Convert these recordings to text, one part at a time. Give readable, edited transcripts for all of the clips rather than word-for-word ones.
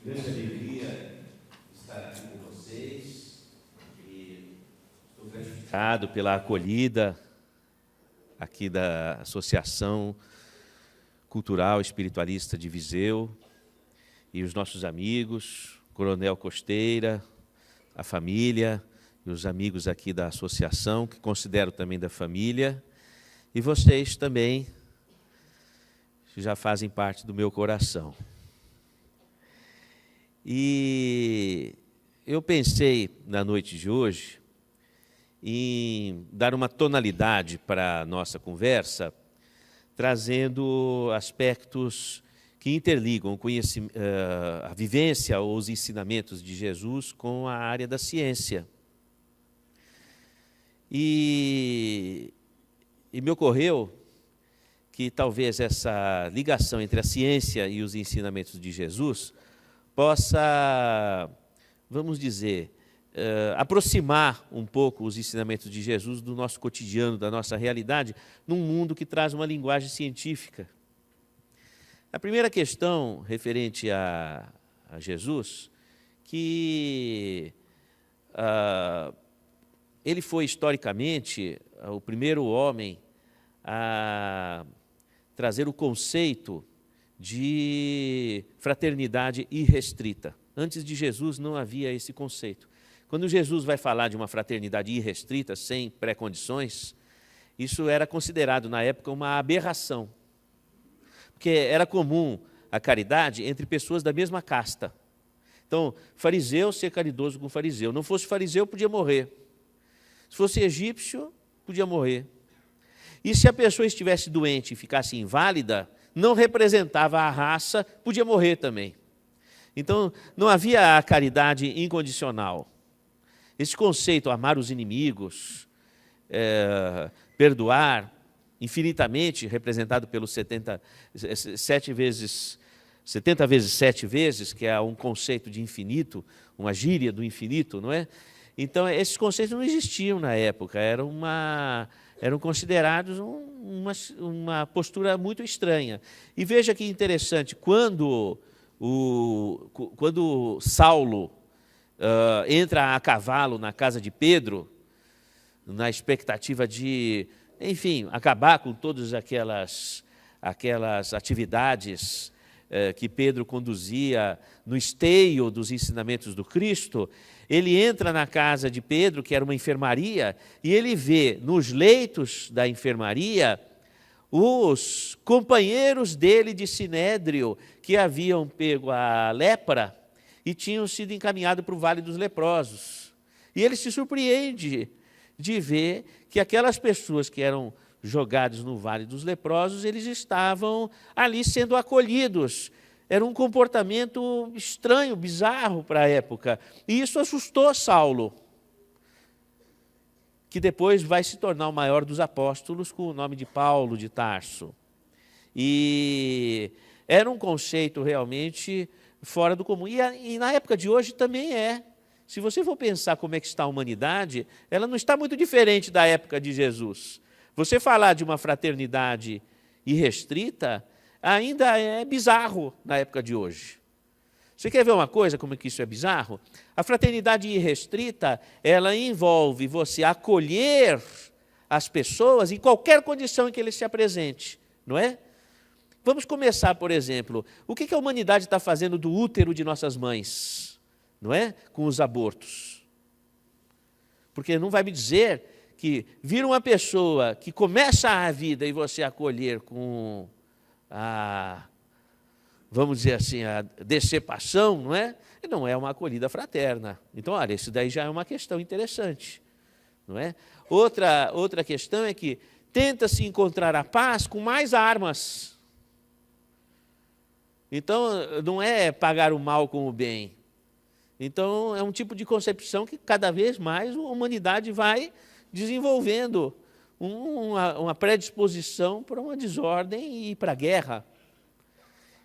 Grande alegria estar aqui com vocês e estou gratificado pela acolhida aqui da Associação Cultural Espiritualista de Viseu e os nossos amigos, Coronel Costeira, a família e os amigos aqui da associação, que considero também da família, e vocês também já fazem parte do meu coração. E eu pensei, na noite de hoje, em dar uma tonalidade para a nossa conversa, trazendo aspectos que interligam a vivência ou os ensinamentos de Jesus com a área da ciência. E me ocorreu que talvez essa ligação entre a ciência e os ensinamentos de Jesus possa, vamos dizer, aproximar um pouco os ensinamentos de Jesus do nosso cotidiano, da nossa realidade, num mundo que traz uma linguagem científica. A primeira questão referente a Jesus, que ele foi historicamente o primeiro homem a trazer o conceito de fraternidade irrestrita. Antes de Jesus não havia esse conceito. Quando Jesus vai falar de uma fraternidade irrestrita, sem pré-condições, isso era considerado na época uma aberração. Porque era comum a caridade entre pessoas da mesma casta. Então, fariseu ser caridoso com fariseu. Não fosse fariseu, podia morrer. Se fosse egípcio, podia morrer. E se a pessoa estivesse doente e ficasse inválida, não representava a raça, podia morrer também. Então, não havia a caridade incondicional. Esse conceito, amar os inimigos, perdoar infinitamente, representado pelos 70 vezes 7 vezes, que é um conceito de infinito, uma gíria do infinito, não é? Então, esses conceitos não existiam na época, eram considerados uma postura muito estranha. E veja que interessante, quando Saulo entra a cavalo na casa de Pedro, na expectativa de, enfim, acabar com todas aquelas atividades que Pedro conduzia no esteio dos ensinamentos do Cristo, ele entra na casa de Pedro, que era uma enfermaria, e ele vê nos leitos da enfermaria os companheiros dele de Sinédrio, que haviam pego a lepra e tinham sido encaminhados para o Vale dos Leprosos. E ele se surpreende de ver que aquelas pessoas que eram jogados no Vale dos Leprosos, eles estavam ali sendo acolhidos. Era um comportamento estranho, bizarro para a época. E isso assustou Saulo, que depois vai se tornar o maior dos apóstolos com o nome de Paulo de Tarso. E era um conceito realmente fora do comum. E na época de hoje também é. Se você for pensar como é que está a humanidade, ela não está muito diferente da época de Jesus. Você falar de uma fraternidade irrestrita ainda é bizarro na época de hoje. Você quer ver uma coisa, como é que isso é bizarro? A fraternidade irrestrita, ela envolve você acolher as pessoas em qualquer condição em que eles se apresente, não é? Vamos começar, por exemplo, o que a humanidade está fazendo do útero de nossas mães, não é? Com os abortos. Porque não vai me dizer que vir uma pessoa que começa a vida e você acolher com vamos dizer assim, a decepção, não é? E não é uma acolhida fraterna. Então, olha, isso daí já é uma questão interessante, não é? Outra questão é que tenta-se encontrar a paz com mais armas. Então, não é pagar o mal com o bem. Então, é um tipo de concepção que cada vez mais a humanidade vai desenvolvendo uma predisposição para uma desordem e para a guerra.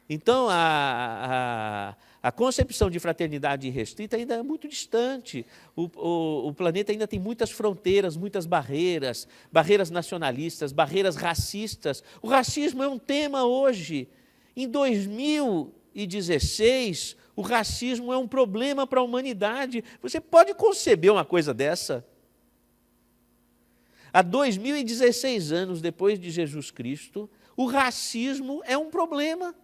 Então, a concepção de fraternidade irrestrita ainda é muito distante. O planeta ainda tem muitas fronteiras, muitas barreiras nacionalistas, barreiras racistas. O racismo é um tema hoje. Em 2016, O racismo é um problema para a humanidade. Você pode conceber uma coisa dessa? Há 2016 anos depois de Jesus Cristo, o racismo é um problema.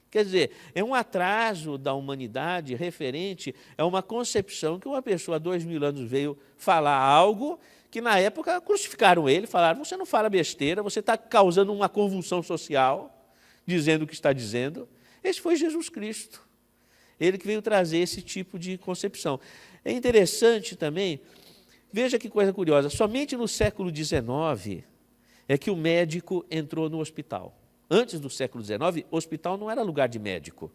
Quer dizer, é um atraso da humanidade referente a uma concepção que uma pessoa há 2000 anos veio falar algo que na época crucificaram ele, falaram, você não fala besteira, você está causando uma convulsão social, dizendo o que está dizendo. Esse foi Jesus Cristo. Ele que veio trazer esse tipo de concepção. É interessante também, veja que coisa curiosa, somente no século XIX é que o médico entrou no hospital. Antes do século XIX, o hospital não era lugar de médico.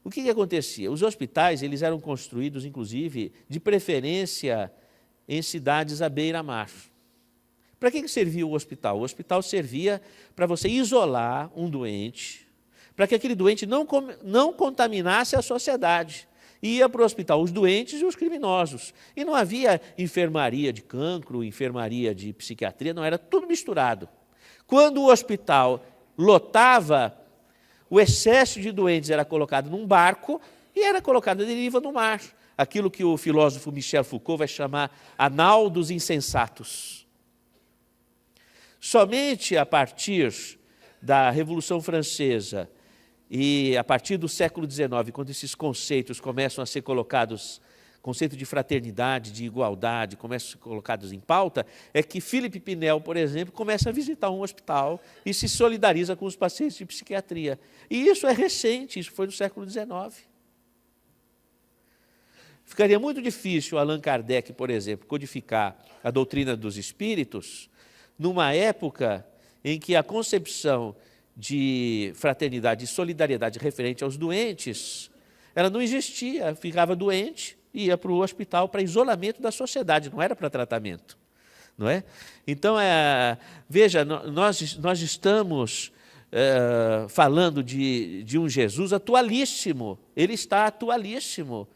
O que acontecia? Os hospitais eles eram construídos, inclusive, de preferência em cidades à beira-mar. Para que servia o hospital? O hospital servia para você isolar um doente, para que aquele doente não contaminasse a sociedade. Ia para o hospital os doentes e os criminosos. E não havia enfermaria de cancro, enfermaria de psiquiatria, não, era tudo misturado. Quando o hospital lotava, o excesso de doentes era colocado num barco e era colocado à deriva no mar. Aquilo que o filósofo Michel Foucault vai chamar a nau dos insensatos. Somente a partir da Revolução Francesa e a partir do século XIX, quando esses conceitos começam a ser colocados, conceito de fraternidade, de igualdade, começam a ser colocados em pauta, é que Philippe Pinel, por exemplo, começa a visitar um hospital e se solidariza com os pacientes de psiquiatria. E isso é recente, isso foi no século XIX. Ficaria muito difícil Allan Kardec, por exemplo, codificar a doutrina dos espíritos numa época em que a concepção de fraternidade e solidariedade referente aos doentes, ela não existia, ficava doente, ia para o hospital para isolamento da sociedade, não era para tratamento. Não é? Então, veja, nós estamos falando de um Jesus atualíssimo, ele está atualíssimo.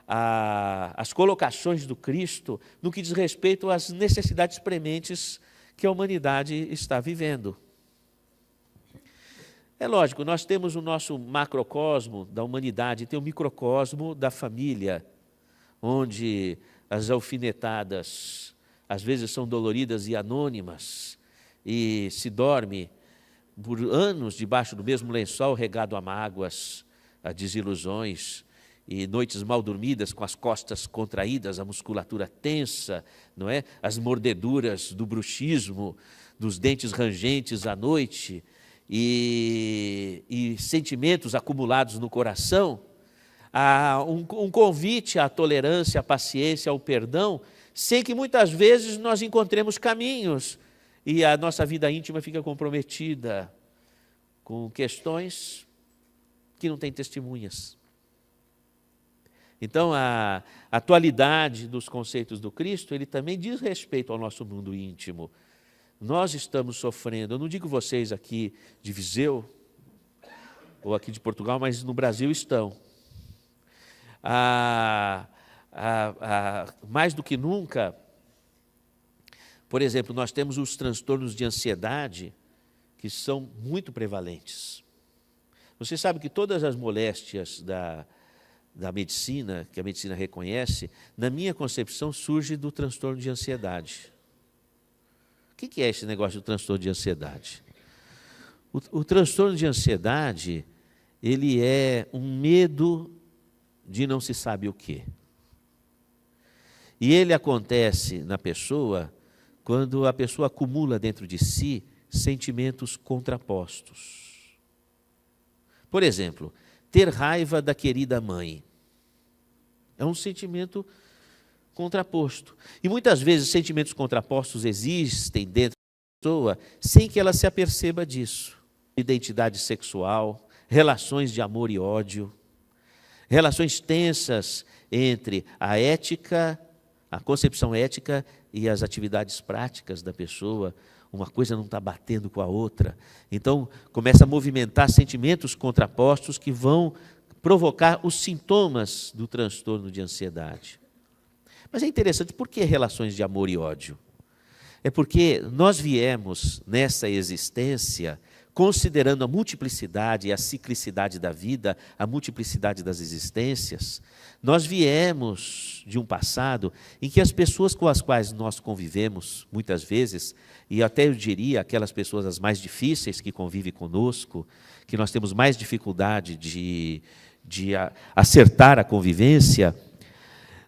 As colocações do Cristo no que diz respeito às necessidades prementes que a humanidade está vivendo. É lógico, nós temos o nosso macrocosmo da humanidade, tem o microcosmo da família, onde as alfinetadas às vezes são doloridas e anônimas, e se dorme por anos debaixo do mesmo lençol regado a mágoas, a desilusões, e noites mal dormidas com as costas contraídas, a musculatura tensa, não é? As mordeduras do bruxismo, dos dentes rangentes à noite, e sentimentos acumulados no coração, há um convite à tolerância, à paciência, ao perdão, sem que muitas vezes nós encontremos caminhos e a nossa vida íntima fica comprometida com questões que não têm testemunhas. Então, a atualidade dos conceitos do Cristo, ele também diz respeito ao nosso mundo íntimo. Nós estamos sofrendo, eu não digo vocês aqui de Viseu, ou aqui de Portugal, mas no Brasil estão. Mais do que nunca, por exemplo, nós temos os transtornos de ansiedade, que são muito prevalentes. Você sabe que todas as moléstias da medicina, que a medicina reconhece, na minha concepção, surge do transtorno de ansiedade. O que é esse negócio do transtorno de ansiedade? O transtorno de ansiedade, ele é um medo de não se sabe o quê. E ele acontece na pessoa quando a pessoa acumula dentro de si sentimentos contrapostos. Por exemplo, ter raiva da querida mãe é um sentimento contraposto. E muitas vezes sentimentos contrapostos existem dentro da pessoa sem que ela se aperceba disso. Identidade sexual, relações de amor e ódio, relações tensas entre a ética, a concepção ética e as atividades práticas da pessoa. Uma coisa não está batendo com a outra. Então, começa a movimentar sentimentos contrapostos que vão provocar os sintomas do transtorno de ansiedade. Mas é interessante, por que relações de amor e ódio? É porque nós viemos nessa existência considerando a multiplicidade e a ciclicidade da vida, a multiplicidade das existências, nós viemos de um passado em que as pessoas com as quais nós convivemos, muitas vezes, e até eu diria aquelas pessoas as mais difíceis que convivem conosco, que nós temos mais dificuldade de acertar a convivência,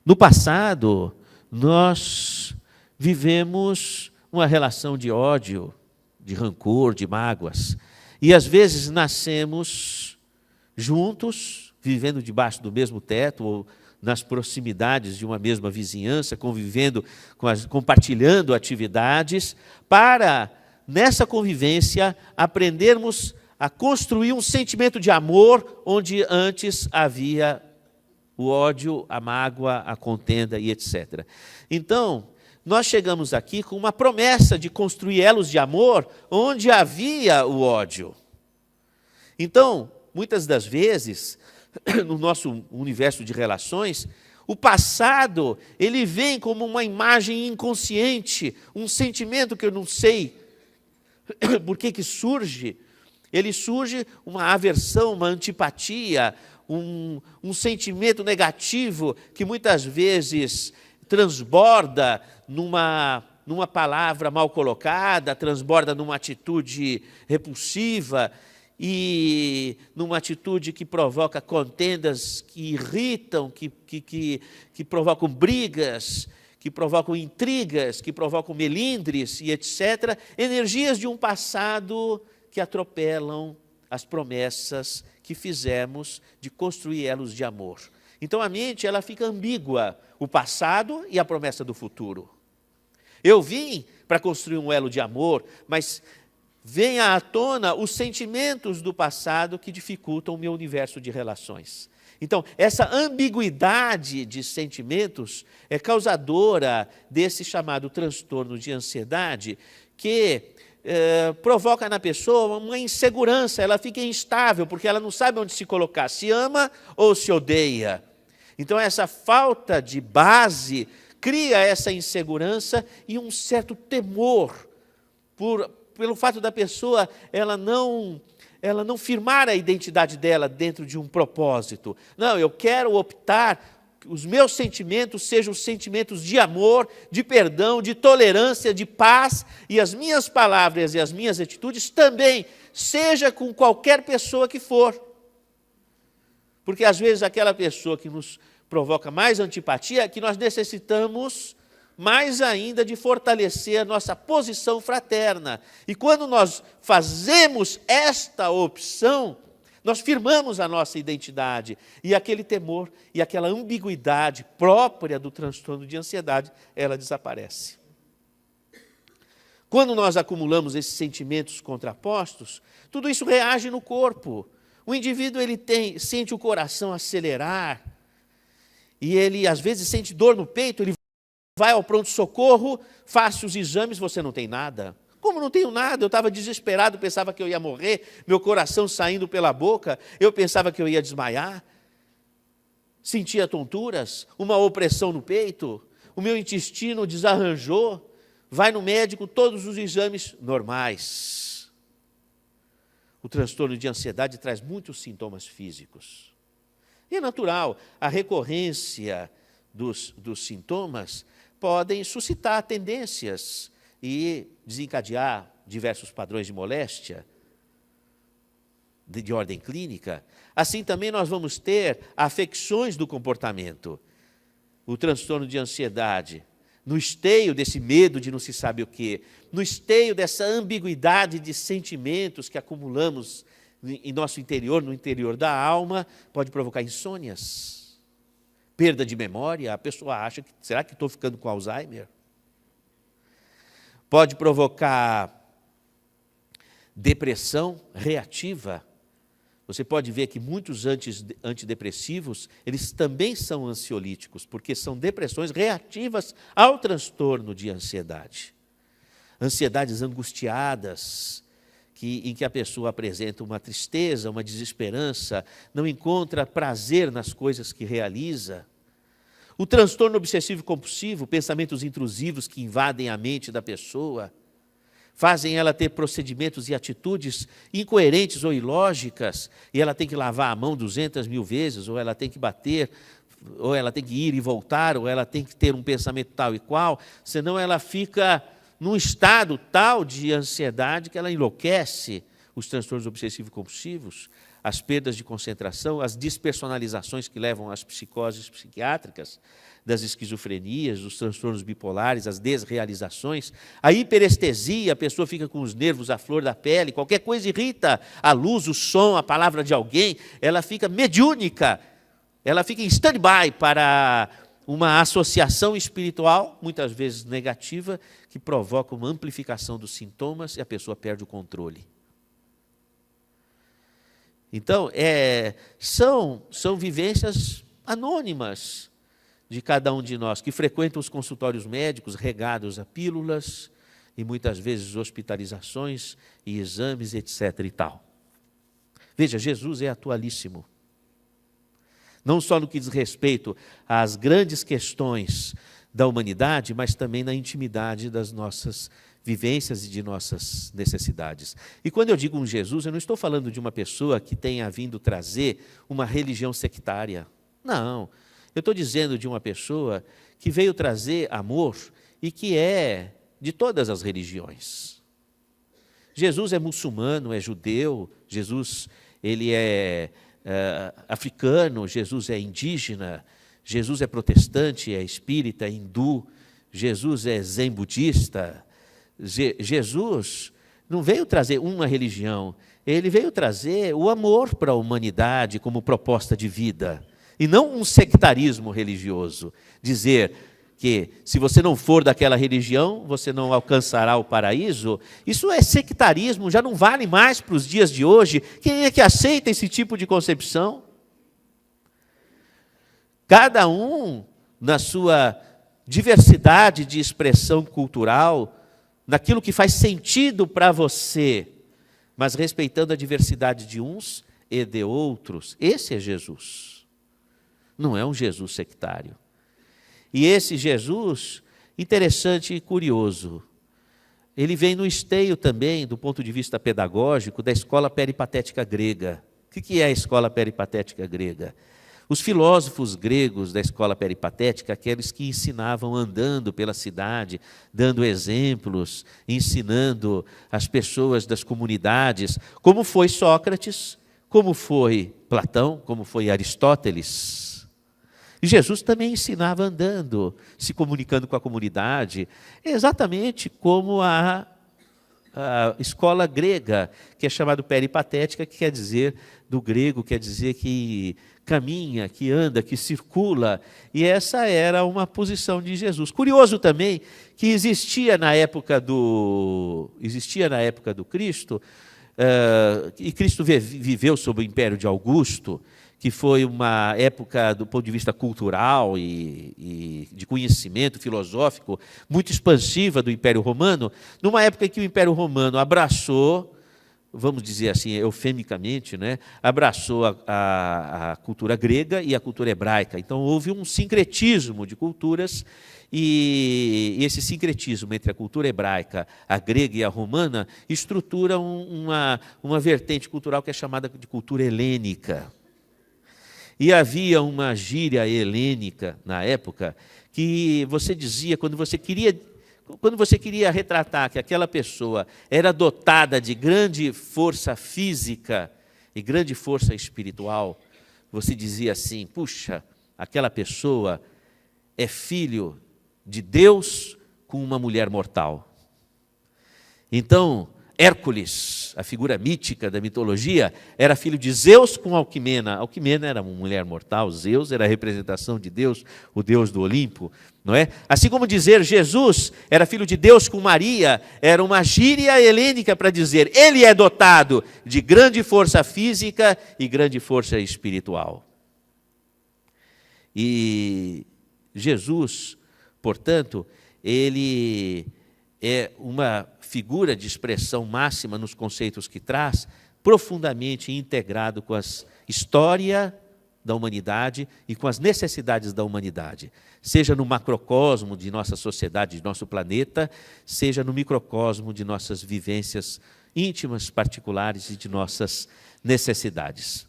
no passado nós vivemos uma relação de ódio, de rancor, de mágoas. E às vezes nascemos juntos, vivendo debaixo do mesmo teto, ou nas proximidades de uma mesma vizinhança, convivendo, compartilhando atividades, para, nessa convivência, aprendermos a construir um sentimento de amor, onde antes havia o ódio, a mágoa, a contenda e etc. Então, nós chegamos aqui com uma promessa de construir elos de amor onde havia o ódio. Então, muitas das vezes, no nosso universo de relações, o passado, ele vem como uma imagem inconsciente, um sentimento que eu não sei por que surge. Ele surge uma aversão, uma antipatia, um sentimento negativo que muitas vezes transborda numa palavra mal colocada, transborda numa atitude repulsiva e numa atitude que provoca contendas que irritam, que provocam brigas, que provocam intrigas, que provocam melindres e etc. Energias de um passado que atropelam as promessas que fizemos de construir elos de amor. Então a mente ela fica ambígua, o passado e a promessa do futuro. Eu vim para construir um elo de amor, mas vem à tona os sentimentos do passado que dificultam o meu universo de relações. Então, essa ambiguidade de sentimentos é causadora desse chamado transtorno de ansiedade, que provoca na pessoa uma insegurança, ela fica instável, porque ela não sabe onde se colocar, se ama ou se odeia. Então, essa falta de base cria essa insegurança e um certo temor pelo fato da pessoa ela não firmar a identidade dela dentro de um propósito. Não, eu quero optar, os meus sentimentos sejam sentimentos de amor, de perdão, de tolerância, de paz, e as minhas palavras e as minhas atitudes também, seja com qualquer pessoa que for. Porque às vezes aquela pessoa que nos provoca mais antipatia, é que nós necessitamos mais ainda de fortalecer a nossa posição fraterna. E quando nós fazemos esta opção, nós firmamos a nossa identidade. E aquele temor e aquela ambiguidade própria do transtorno de ansiedade, ela desaparece. Quando nós acumulamos esses sentimentos contrapostos, tudo isso reage no corpo. O indivíduo sente o coração acelerar, e ele às vezes sente dor no peito, ele vai ao pronto-socorro, faça os exames, você não tem nada. Como não tenho nada? Eu estava desesperado, pensava que eu ia morrer, meu coração saindo pela boca, eu pensava que eu ia desmaiar. Sentia tonturas, uma opressão no peito, o meu intestino desarranjou, vai no médico, todos os exames normais. O transtorno de ansiedade traz muitos sintomas físicos. E é natural, a recorrência dos sintomas podem suscitar tendências e desencadear diversos padrões de moléstia de ordem clínica. Assim também nós vamos ter afecções do comportamento. O transtorno de ansiedade, no esteio desse medo de não se sabe o quê, no esteio dessa ambiguidade de sentimentos que acumulamos em nosso interior, no interior da alma, pode provocar insônias, perda de memória, a pessoa acha que, será que estou ficando com Alzheimer? Pode provocar depressão reativa. Você pode ver que muitos antidepressivos, eles também são ansiolíticos, porque são depressões reativas ao transtorno de ansiedade. Ansiedades angustiadas, em que a pessoa apresenta uma tristeza, uma desesperança, não encontra prazer nas coisas que realiza. O transtorno obsessivo-compulsivo, pensamentos intrusivos que invadem a mente da pessoa, fazem ela ter procedimentos e atitudes incoerentes ou ilógicas, e ela tem que lavar a mão 200.000 vezes, ou ela tem que bater, ou ela tem que ir e voltar, ou ela tem que ter um pensamento tal e qual, senão ela fica num estado tal de ansiedade que ela enlouquece. Os transtornos obsessivo-compulsivos, as perdas de concentração, as despersonalizações que levam às psicoses psiquiátricas, das esquizofrenias, dos transtornos bipolares, as desrealizações, a hiperestesia, a pessoa fica com os nervos à flor da pele, qualquer coisa irrita, a luz, o som, a palavra de alguém, ela fica mediúnica, ela fica em stand-by para uma associação espiritual, muitas vezes negativa, que provoca uma amplificação dos sintomas e a pessoa perde o controle. Então, são vivências anônimas de cada um de nós, que frequentam os consultórios médicos regados a pílulas e muitas vezes hospitalizações e exames, etc. e tal. Veja, Jesus é atualíssimo. Não só no que diz respeito às grandes questões da humanidade, mas também na intimidade das nossas vivências e de nossas necessidades. E quando eu digo um Jesus, eu não estou falando de uma pessoa que tenha vindo trazer uma religião sectária. Não. Eu estou dizendo de uma pessoa que veio trazer amor e que é de todas as religiões. Jesus é muçulmano, é judeu, Jesus ele é africano, Jesus é indígena, Jesus é protestante, é espírita, é hindu, Jesus é zen budista. Jesus não veio trazer uma religião, ele veio trazer o amor para a humanidade como proposta de vida. E não um sectarismo religioso, dizer que se você não for daquela religião, você não alcançará o paraíso. Isso é sectarismo, já não vale mais para os dias de hoje. Quem é que aceita esse tipo de concepção? Cada um, na sua diversidade de expressão cultural, naquilo que faz sentido para você, mas respeitando a diversidade de uns e de outros. Esse é Jesus. Não é um Jesus sectário. E esse Jesus, interessante e curioso, ele vem no esteio também, do ponto de vista pedagógico, da escola peripatética grega. O que é a escola peripatética grega? Os filósofos gregos da escola peripatética, aqueles que ensinavam andando pela cidade, dando exemplos, ensinando as pessoas das comunidades, como foi Sócrates, como foi Platão, como foi Aristóteles. E Jesus também ensinava andando, se comunicando com a comunidade, exatamente como a escola grega, que é chamada peripatética, que quer dizer, do grego, quer dizer que caminha, que anda, que circula. E essa era uma posição de Jesus. Curioso também que existia na época do Cristo, e Cristo viveu sob o império de Augusto, que foi uma época, do ponto de vista cultural e de conhecimento filosófico, muito expansiva do Império Romano, numa época em que o Império Romano abraçou, vamos dizer assim, eufemicamente, né, abraçou a cultura grega e a cultura hebraica. Então, houve um sincretismo de culturas, e esse sincretismo entre a cultura hebraica, a grega e a romana, estrutura uma vertente cultural que é chamada de cultura helênica. E havia uma gíria helênica na época que você dizia, quando você queria retratar que aquela pessoa era dotada de grande força física e grande força espiritual, você dizia assim: puxa, aquela pessoa é filho de Deus com uma mulher mortal. Então, Hércules, a figura mítica da mitologia, era filho de Zeus com Alquimena. Alquimena era uma mulher mortal, Zeus era a representação de Deus, o Deus do Olimpo, não é? Assim como dizer Jesus era filho de Deus com Maria, era uma gíria helênica para dizer, ele é dotado de grande força física e grande força espiritual. E Jesus, portanto, ele é uma figura de expressão máxima nos conceitos que traz, profundamente integrado com a história da humanidade e com as necessidades da humanidade, seja no macrocosmo de nossa sociedade, de nosso planeta, seja no microcosmo de nossas vivências íntimas, particulares e de nossas necessidades.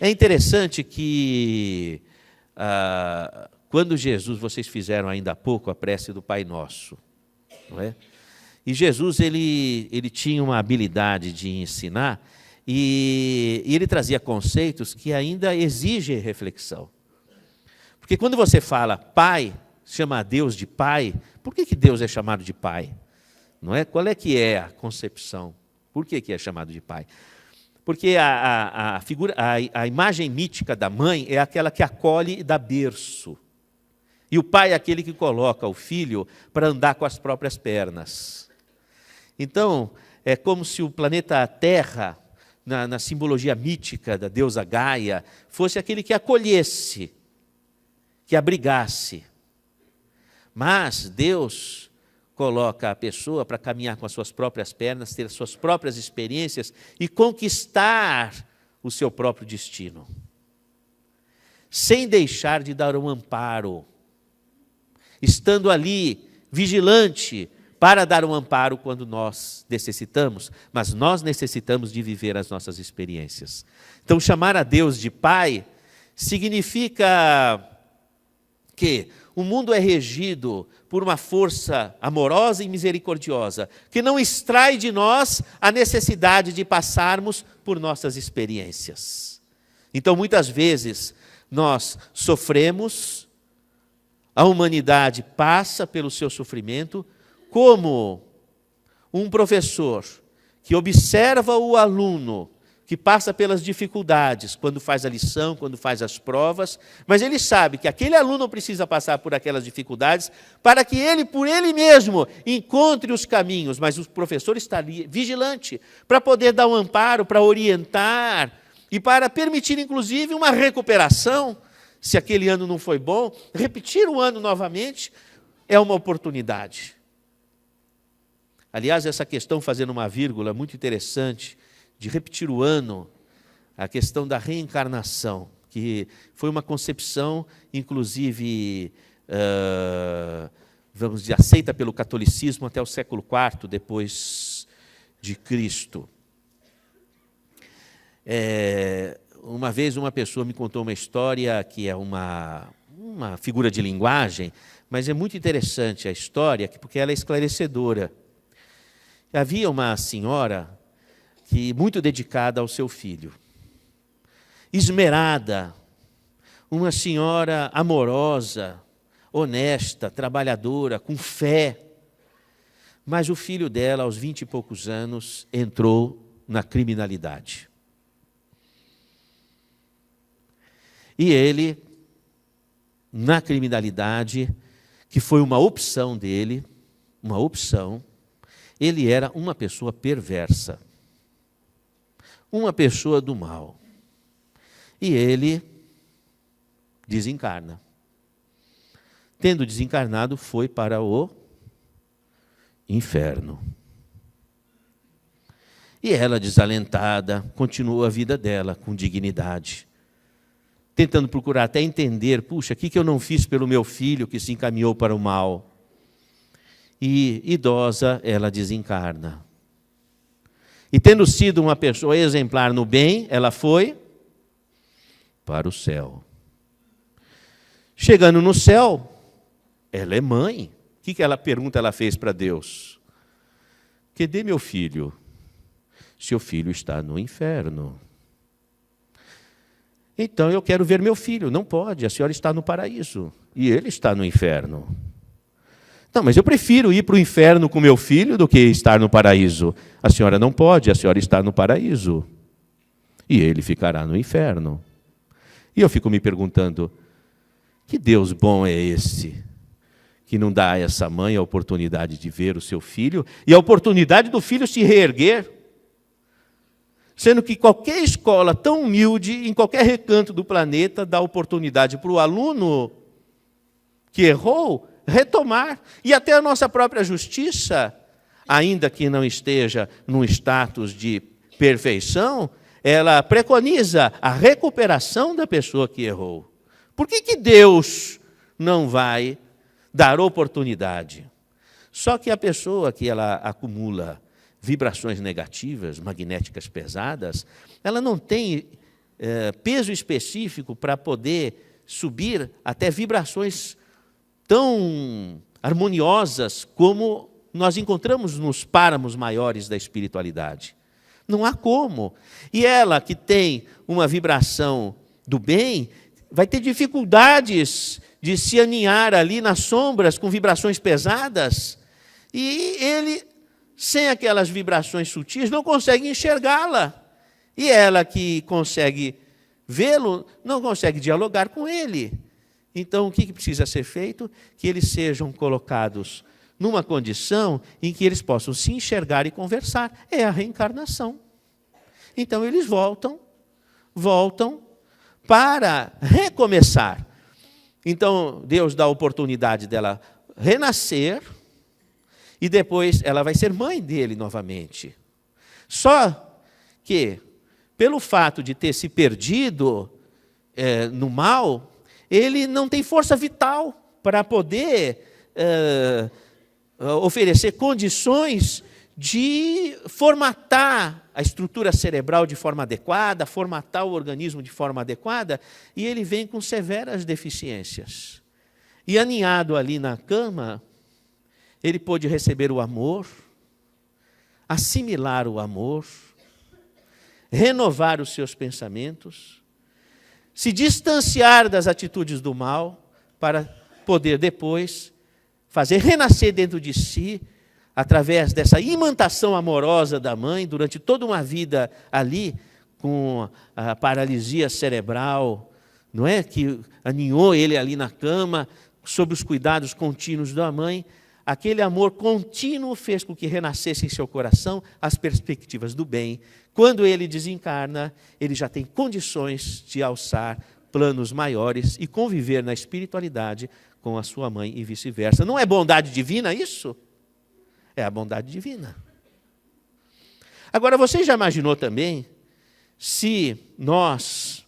É interessante que, quando Jesus, vocês fizeram ainda há pouco a prece do Pai Nosso, não é? E Jesus, ele tinha uma habilidade de ensinar, e ele trazia conceitos que ainda exigem reflexão. Porque quando você fala Pai, chama a Deus de Pai, por que Deus é chamado de Pai? Não é? Qual é que é a concepção? Por que é chamado de Pai? Porque a imagem mítica da mãe é aquela que acolhe e dá berço. E o pai é aquele que coloca o filho para andar com as próprias pernas. Então, é como se o planeta Terra, na simbologia mítica da deusa Gaia, fosse aquele que acolhesse, que abrigasse. Mas Deus coloca a pessoa para caminhar com as suas próprias pernas, ter as suas próprias experiências e conquistar o seu próprio destino, sem deixar de dar um amparo, estando ali, vigilante, para dar um amparo quando nós necessitamos, mas nós necessitamos de viver as nossas experiências. Então, chamar a Deus de Pai significa que o mundo é regido por uma força amorosa e misericordiosa, que não extrai de nós a necessidade de passarmos por nossas experiências. Então, muitas vezes, nós sofremos, a humanidade passa pelo seu sofrimento, como um professor que observa o aluno que passa pelas dificuldades quando faz a lição, quando faz as provas, mas ele sabe que aquele aluno precisa passar por aquelas dificuldades para que ele, por ele mesmo, encontre os caminhos, mas o professor está ali vigilante para poder dar um amparo, para orientar e para permitir, inclusive, uma recuperação. Se aquele ano não foi bom, repetir o ano novamente é uma oportunidade. Aliás, essa questão, fazendo uma vírgula muito interessante, de repetir o ano, a questão da reencarnação, que foi uma concepção, inclusive, vamos dizer, aceita pelo catolicismo até o século IV depois de Cristo. Uma vez uma pessoa me contou uma história que é uma figura de linguagem, mas é muito interessante a história, porque ela é esclarecedora. Havia uma senhora muito dedicada ao seu filho, esmerada, uma senhora amorosa, honesta, trabalhadora, com fé. Mas o filho dela, aos 20 e poucos anos, entrou na criminalidade. E ele, na criminalidade, que foi uma opção dele, ele era uma pessoa perversa, uma pessoa do mal. E ele desencarna. Tendo desencarnado, foi para o inferno. E ela, desalentada, continuou a vida dela com dignidade, tentando procurar até entender, puxa, o que eu não fiz pelo meu filho que se encaminhou para o mal? E, idosa, ela desencarna. E tendo sido uma pessoa exemplar no bem, ela foi para o céu. Chegando no céu, ela é mãe. O que ela pergunta ela fez para Deus? Cadê meu filho? Seu filho está no inferno. Então eu quero ver meu filho. Não pode, a senhora está no paraíso e ele está no inferno. Não, mas eu prefiro ir para o inferno com meu filho do que estar no paraíso. A senhora não pode, a senhora está no paraíso. E ele ficará no inferno. E eu fico me perguntando, que Deus bom é esse, que não dá a essa mãe a oportunidade de ver o seu filho e a oportunidade do filho se reerguer? Sendo que qualquer escola tão humilde, em qualquer recanto do planeta, dá oportunidade para o aluno que errou retomar. E até a nossa própria justiça, ainda que não esteja num status de perfeição, ela preconiza a recuperação da pessoa que errou. Por que Deus não vai dar oportunidade? Só que a pessoa que ela acumula vibrações negativas, magnéticas pesadas, ela não tem peso específico para poder subir até vibrações tão harmoniosas como nós encontramos nos páramos maiores da espiritualidade. Não há como. E ela que tem uma vibração do bem, vai ter dificuldades de se aninhar ali nas sombras com vibrações pesadas, e ele, sem aquelas vibrações sutis, não consegue enxergá-la. E ela que consegue vê-lo, não consegue dialogar com ele. Então, o que precisa ser feito? Que eles sejam colocados numa condição em que eles possam se enxergar e conversar. É a reencarnação. Então, eles voltam para recomeçar. Então, Deus dá a oportunidade dela renascer, e depois ela vai ser mãe dele novamente. Só que, pelo fato de ter se perdido no mal, ele não tem força vital para poder oferecer condições de formatar a estrutura cerebral de forma adequada, formatar o organismo de forma adequada, e ele vem com severas deficiências. E aninhado ali na cama, ele pôde receber o amor, assimilar o amor, renovar os seus pensamentos, se distanciar das atitudes do mal, para poder depois fazer renascer dentro de si, através dessa imantação amorosa da mãe, durante toda uma vida ali, com a paralisia cerebral, não é? Que aninhou ele ali na cama, sob os cuidados contínuos da mãe. Aquele amor contínuo fez com que renascesse em seu coração as perspectivas do bem. Quando ele desencarna, ele já tem condições de alçar planos maiores e conviver na espiritualidade com a sua mãe e vice-versa. Não é bondade divina isso? É a bondade divina. Agora, você já imaginou também se nós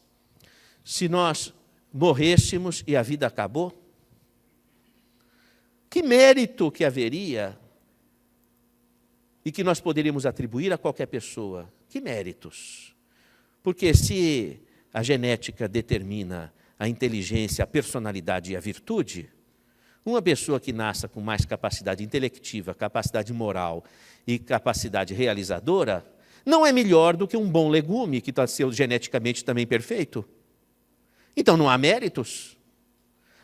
morrêssemos e a vida acabou? Que mérito que haveria e que nós poderíamos atribuir a qualquer pessoa? Que méritos? Porque se a genética determina a inteligência, a personalidade e a virtude, uma pessoa que nasça com mais capacidade intelectiva, capacidade moral e capacidade realizadora, não é melhor do que um bom legume que está sendo geneticamente também perfeito. Então não há méritos.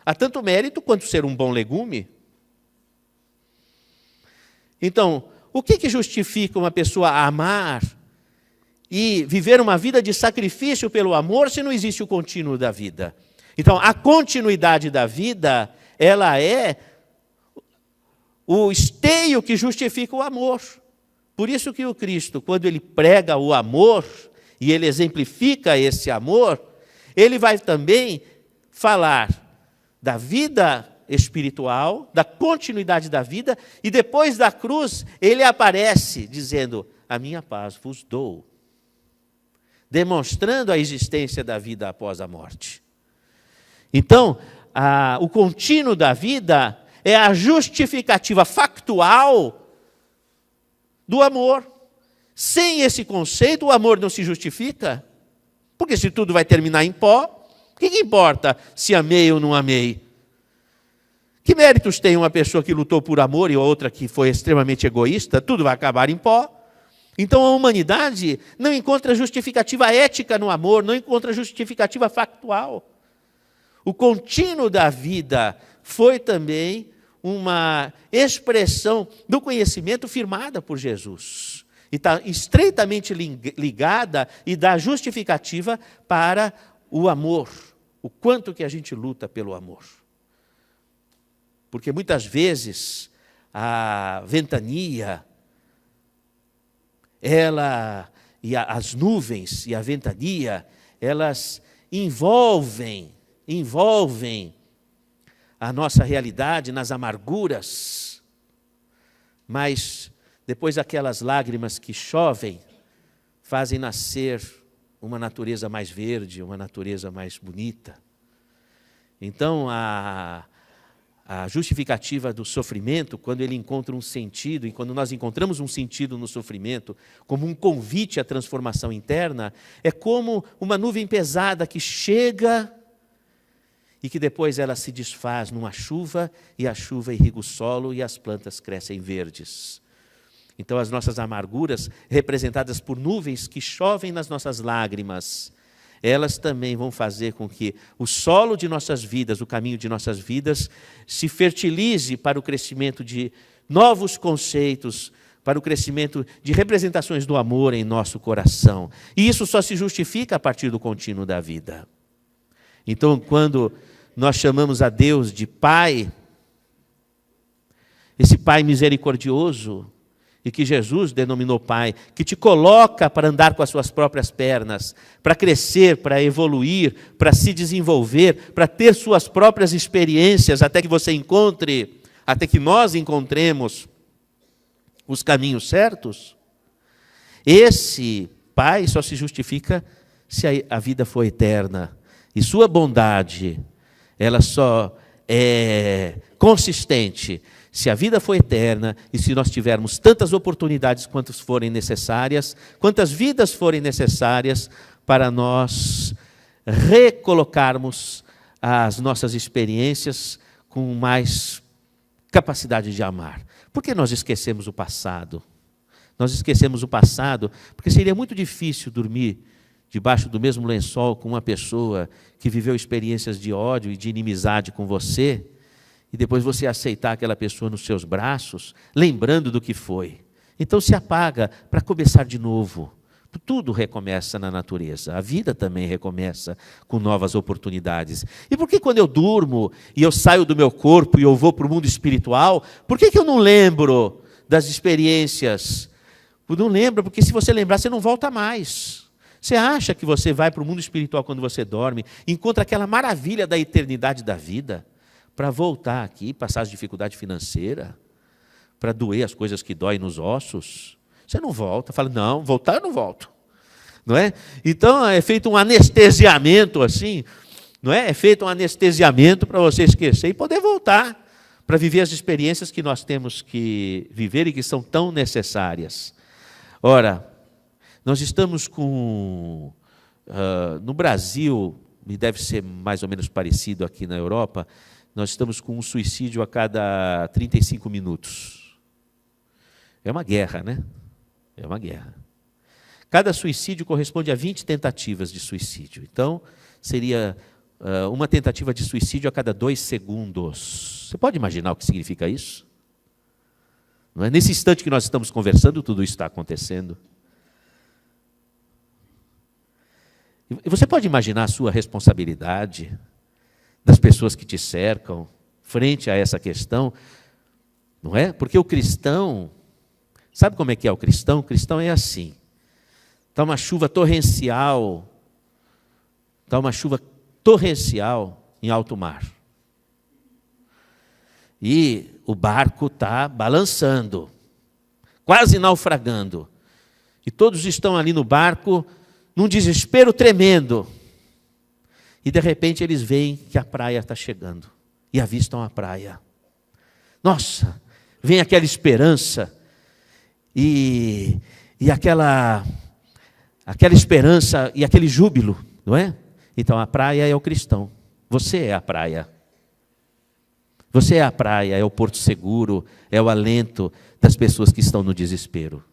Há tanto mérito quanto ser um bom legume. Então, o que justifica uma pessoa amar e viver uma vida de sacrifício pelo amor se não existe o contínuo da vida? Então, a continuidade da vida, ela é o esteio que justifica o amor. Por isso que o Cristo, quando ele prega o amor e ele exemplifica esse amor, ele vai também falar da vida espiritual, da continuidade da vida, e depois da cruz ele aparece dizendo: a minha paz vos dou, demonstrando a existência da vida após a morte. Então, o contínuo da vida é a justificativa factual do amor. Sem esse conceito, o amor não se justifica, porque se tudo vai terminar em pó, o que importa se amei ou não amei? Que méritos tem uma pessoa que lutou por amor e outra que foi extremamente egoísta? Tudo vai acabar em pó. Então a humanidade não encontra justificativa ética no amor, não encontra justificativa factual. O contínuo da vida foi também uma expressão do conhecimento firmada por Jesus. E está estreitamente ligada e dá justificativa para o amor, o quanto que a gente luta pelo amor. Porque muitas vezes a ventania, as nuvens e a ventania, elas envolvem a nossa realidade nas amarguras, mas depois aquelas lágrimas que chovem fazem nascer uma natureza mais verde, uma natureza mais bonita. Então, a justificativa do sofrimento, quando ele encontra um sentido, e quando nós encontramos um sentido no sofrimento, como um convite à transformação interna, é como uma nuvem pesada que chega e que depois ela se desfaz numa chuva, e a chuva irriga o solo e as plantas crescem verdes. Então, as nossas amarguras, representadas por nuvens que chovem nas nossas lágrimas, elas também vão fazer com que o solo de nossas vidas, o caminho de nossas vidas, se fertilize para o crescimento de novos conceitos, para o crescimento de representações do amor em nosso coração. E isso só se justifica a partir do contínuo da vida. Então, quando nós chamamos a Deus de Pai, esse Pai misericordioso, e que Jesus denominou Pai, que te coloca para andar com as suas próprias pernas, para crescer, para evoluir, para se desenvolver, para ter suas próprias experiências, até que você encontre, até que nós encontremos os caminhos certos. Esse Pai só se justifica se a vida for eterna. E sua bondade, ela só é consistente se a vida for eterna e se nós tivermos tantas oportunidades quantas forem necessárias, quantas vidas forem necessárias para nós recolocarmos as nossas experiências com mais capacidade de amar. Por que nós esquecemos o passado? Nós esquecemos o passado porque seria muito difícil dormir debaixo do mesmo lençol com uma pessoa que viveu experiências de ódio e de inimizade com você, e depois você aceitar aquela pessoa nos seus braços, lembrando do que foi. Então se apaga para começar de novo. Tudo recomeça na natureza, a vida também recomeça com novas oportunidades. E por que quando eu durmo e eu saio do meu corpo e eu vou para o mundo espiritual, por que eu não lembro das experiências? Eu não lembro, porque se você lembrar, você não volta mais. Você acha que você vai para o mundo espiritual quando você dorme, encontra aquela maravilha da eternidade da vida, para voltar aqui, passar as dificuldades financeiras, para doer as coisas que doem nos ossos? Você não volta, fala, não, voltar eu não volto. Não é? Então é feito um anestesiamento assim, não é? É feito um anestesiamento para você esquecer e poder voltar, para viver as experiências que nós temos que viver e que são tão necessárias. Ora, nós estamos com, no Brasil, e deve ser mais ou menos parecido aqui na Europa, nós estamos com um suicídio a cada 35 minutos. É uma guerra, né? É uma guerra. Cada suicídio corresponde a 20 tentativas de suicídio. Então, seria uma tentativa de suicídio a cada 2 segundos. Você pode imaginar o que significa isso? Não é? Nesse instante que nós estamos conversando, tudo isso está acontecendo. E você pode imaginar a sua responsabilidade das pessoas que te cercam frente a essa questão, não é? Porque o cristão, sabe como é que é o cristão? O cristão é assim. Está uma chuva torrencial, em alto mar. E o barco está balançando, quase naufragando. E todos estão ali no barco, num desespero tremendo. E de repente eles veem que a praia está chegando. E avistam a praia. Nossa, vem aquela esperança. E aquela esperança e aquele júbilo, não é? Então a praia é o cristão. Você é a praia. Você é a praia, é o porto seguro, é o alento das pessoas que estão no desespero.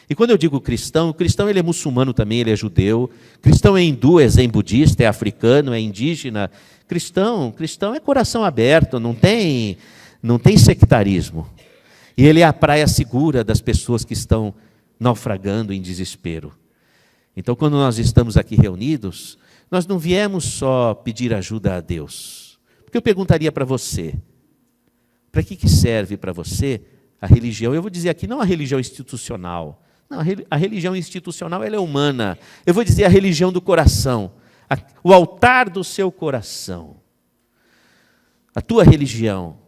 E quando eu digo cristão, o cristão ele é muçulmano também, ele é judeu. Cristão é hindu, é zen budista, é africano, é indígena. Cristão é coração aberto, não tem sectarismo. E ele é a praia segura das pessoas que estão naufragando em desespero. Então, quando nós estamos aqui reunidos, nós não viemos só pedir ajuda a Deus. Porque eu perguntaria para você, para que serve para você a religião? Eu vou dizer aqui, não a religião institucional. Não, a religião institucional ela é humana. Eu vou dizer a religião do coração. O altar do seu coração. A tua religião,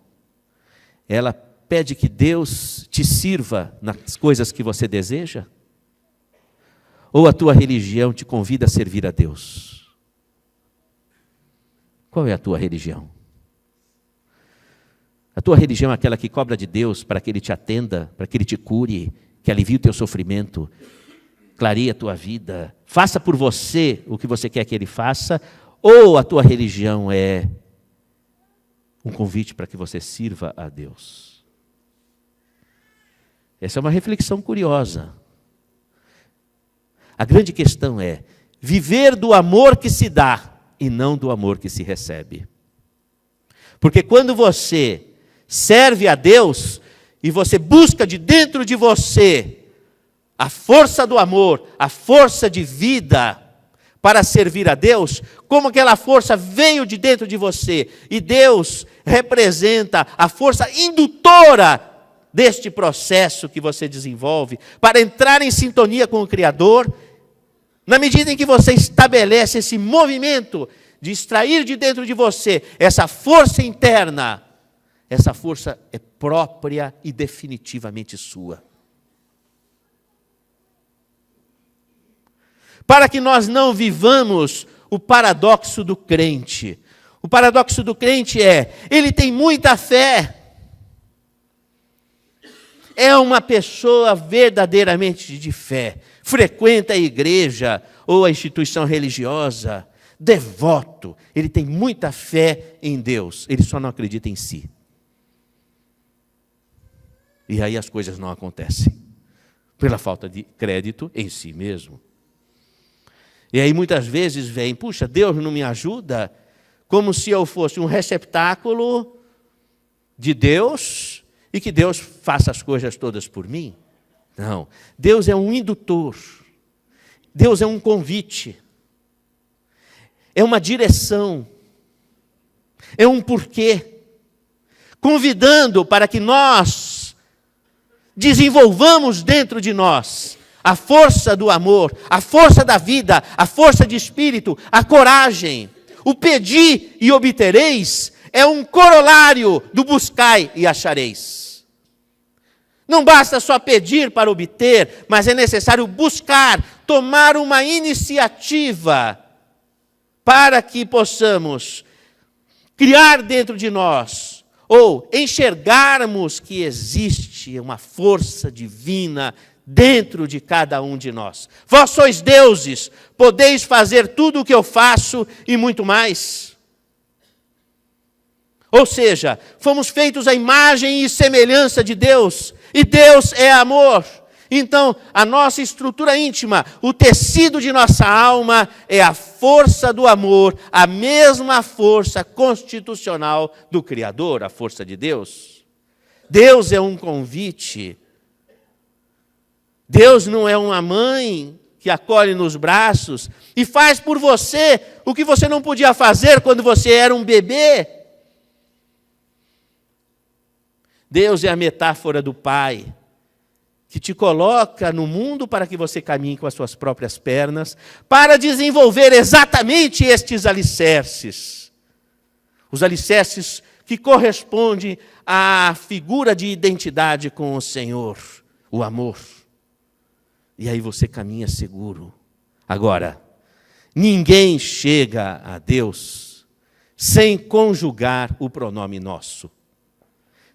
ela pede que Deus te sirva nas coisas que você deseja? Ou a tua religião te convida a servir a Deus? Qual é a tua religião? A tua religião é aquela que cobra de Deus para que Ele te atenda, para que Ele te cure, que alivie o teu sofrimento, clareie a tua vida, faça por você o que você quer que Ele faça? Ou a tua religião é um convite para que você sirva a Deus? Essa é uma reflexão curiosa. A grande questão é viver do amor que se dá e não do amor que se recebe. Porque quando você serve a Deus e você busca de dentro de você a força do amor, a força de vida para servir a Deus, como aquela força veio de dentro de você e Deus representa a força indutora deste processo que você desenvolve para entrar em sintonia com o Criador, na medida em que você estabelece esse movimento de extrair de dentro de você essa força interna, essa força é própria e definitivamente sua. Para que nós não vivamos o paradoxo do crente. O paradoxo do crente ele tem muita fé, é uma pessoa verdadeiramente de fé, frequenta a igreja ou a instituição religiosa, devoto, ele tem muita fé em Deus, ele só não acredita em si. E aí as coisas não acontecem, pela falta de crédito em si mesmo. E aí muitas vezes vem, puxa, Deus não me ajuda, como se eu fosse um receptáculo de Deus e que Deus faça as coisas todas por mim. Não, Deus é um indutor, Deus é um convite, é uma direção, é um porquê, convidando para que nós desenvolvamos dentro de nós a força do amor, a força da vida, a força de espírito, a coragem. O pedir e obtereis é um corolário do buscai e achareis. Não basta só pedir para obter, mas é necessário buscar, tomar uma iniciativa para que possamos criar dentro de nós, ou enxergarmos que existe uma força divina dentro de cada um de nós. Vós sois deuses, podeis fazer tudo o que eu faço e muito mais. Ou seja, fomos feitos à imagem e semelhança de Deus, e Deus é amor. Então, a nossa estrutura íntima, o tecido de nossa alma é a força do amor, a mesma força constitucional do Criador, a força de Deus. Deus é um convite. Deus não é uma mãe que acolhe nos braços e faz por você o que você não podia fazer quando você era um bebê. Deus é a metáfora do Pai, que te coloca no mundo para que você caminhe com as suas próprias pernas, para desenvolver exatamente estes alicerces. Os alicerces que correspondem à figura de identidade com o Senhor, o amor. E aí você caminha seguro. Agora, ninguém chega a Deus sem conjugar o pronome nosso,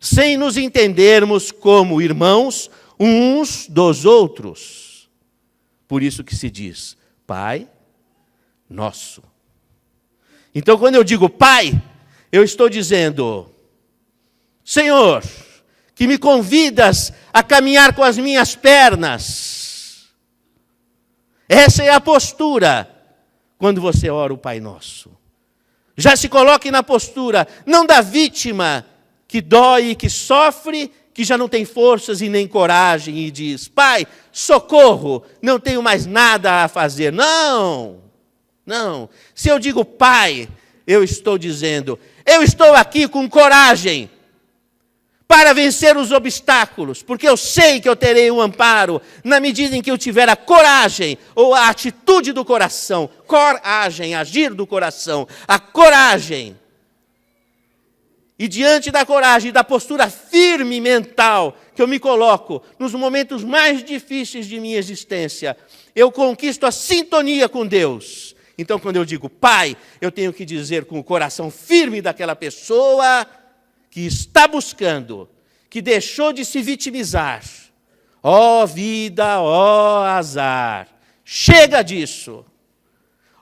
sem nos entendermos como irmãos uns dos outros. Por isso que se diz, Pai Nosso. Então, quando eu digo Pai, eu estou dizendo, Senhor, que me convidas a caminhar com as minhas pernas. Essa é a postura quando você ora o Pai Nosso. Já se coloque na postura, não da vítima que dói, que sofre, que já não tem forças e nem coragem e diz, Pai, socorro, não tenho mais nada a fazer. Não, não. Se eu digo Pai, eu estou dizendo, eu estou aqui com coragem para vencer os obstáculos, porque eu sei que eu terei um amparo na medida em que eu tiver a coragem ou a atitude do coração, coragem, agir do coração, a coragem E diante da coragem e da postura firme mental que eu me coloco nos momentos mais difíceis de minha existência, eu conquisto a sintonia com Deus. Então, quando eu digo Pai, eu tenho que dizer com o coração firme daquela pessoa que está buscando, que deixou de se vitimizar. Ó vida, ó azar, chega disso.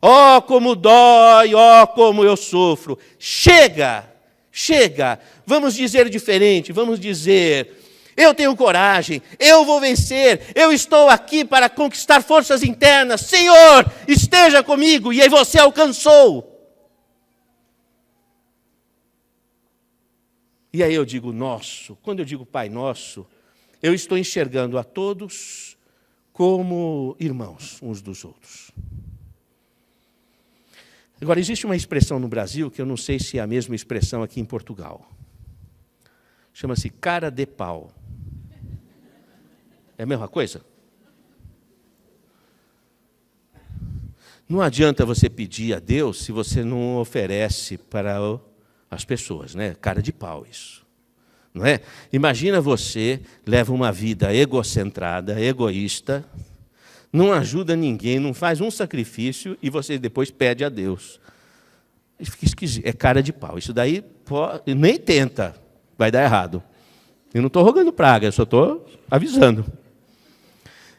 Ó como dói, ó como eu sofro. Chega, chega. Vamos dizer diferente, vamos dizer, eu tenho coragem, eu vou vencer, eu estou aqui para conquistar forças internas. Senhor, esteja comigo. E aí você alcançou. E aí eu digo nosso. Quando eu digo Pai Nosso, eu estou enxergando a todos como irmãos uns dos outros. Agora, existe uma expressão no Brasil que eu não sei se é a mesma expressão aqui em Portugal. Chama-se cara de pau. É a mesma coisa? Não adianta você pedir a Deus se você não oferece para as pessoas, né? Cara de pau isso. Não é? Imagina você leva uma vida egocentrada, egoísta, não ajuda ninguém, não faz um sacrifício e você depois pede a Deus. Fica esquisito, é cara de pau. Isso daí nem tenta, vai dar errado. Eu não estou rogando praga, eu só estou avisando.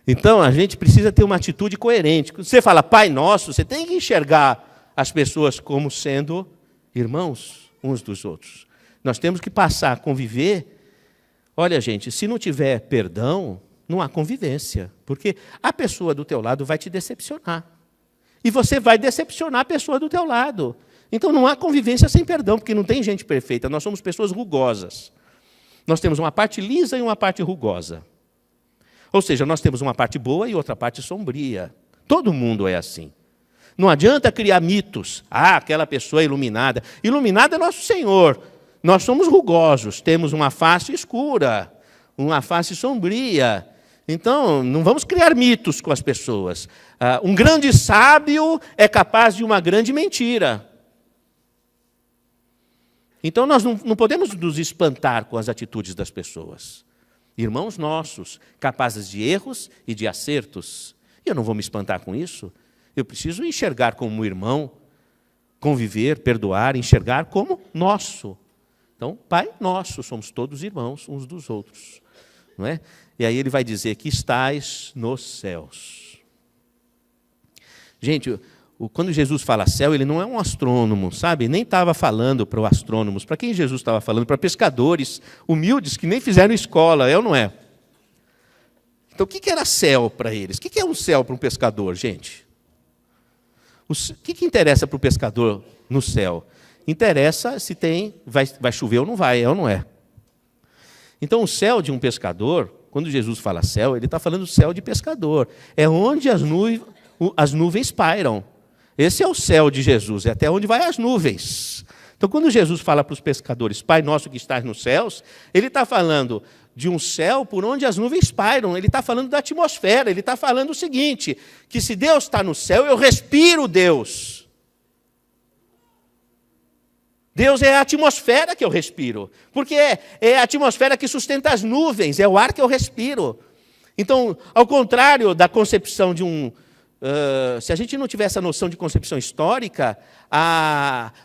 Então, a gente precisa ter uma atitude coerente. Quando você fala Pai Nosso, você tem que enxergar as pessoas como sendo irmãos uns dos outros. Nós temos que passar a conviver. Olha, gente, se não tiver perdão, não há convivência. Porque a pessoa do teu lado vai te decepcionar. E você vai decepcionar a pessoa do teu lado. Então não há convivência sem perdão, porque não tem gente perfeita. Nós somos pessoas rugosas. Nós temos uma parte lisa e uma parte rugosa. Ou seja, nós temos uma parte boa e outra parte sombria. Todo mundo é assim. Não adianta criar mitos. Ah, aquela pessoa é iluminada. Iluminado é nosso Senhor. Nós somos rugosos, temos uma face escura, uma face sombria. Então, não vamos criar mitos com as pessoas. Um grande sábio é capaz de uma grande mentira. Então, nós não podemos nos espantar com as atitudes das pessoas. Irmãos nossos, capazes de erros e de acertos. Eu não vou me espantar com isso. Eu preciso enxergar como irmão, conviver, perdoar, enxergar como nosso. Então, Pai Nosso, somos todos irmãos uns dos outros. Não é? E aí ele vai dizer que estais nos céus. Gente, quando Jesus fala céu, ele não é um astrônomo, sabe? Nem estava falando para os astrônomos. Para quem Jesus estava falando? Para pescadores humildes que nem fizeram escola, é ou não é? Então, o que era céu para eles? O que é um céu para um pescador, gente? O que interessa para o pescador no céu? Interessa se vai chover ou não vai, é ou não é? Então, o céu de um pescador, quando Jesus fala céu, ele está falando céu de pescador. É onde as nuvens pairam. Esse é o céu de Jesus, é até onde vai as nuvens. Então, quando Jesus fala para os pescadores, Pai Nosso que estás nos céus, ele está falando de um céu por onde as nuvens pairam. Ele está falando da atmosfera, ele está falando o seguinte, que se Deus está no céu, eu respiro Deus. Deus é a atmosfera que eu respiro, porque é a atmosfera que sustenta as nuvens, é o ar que eu respiro. Então, ao contrário da concepção de se a gente não tiver essa noção de concepção histórica,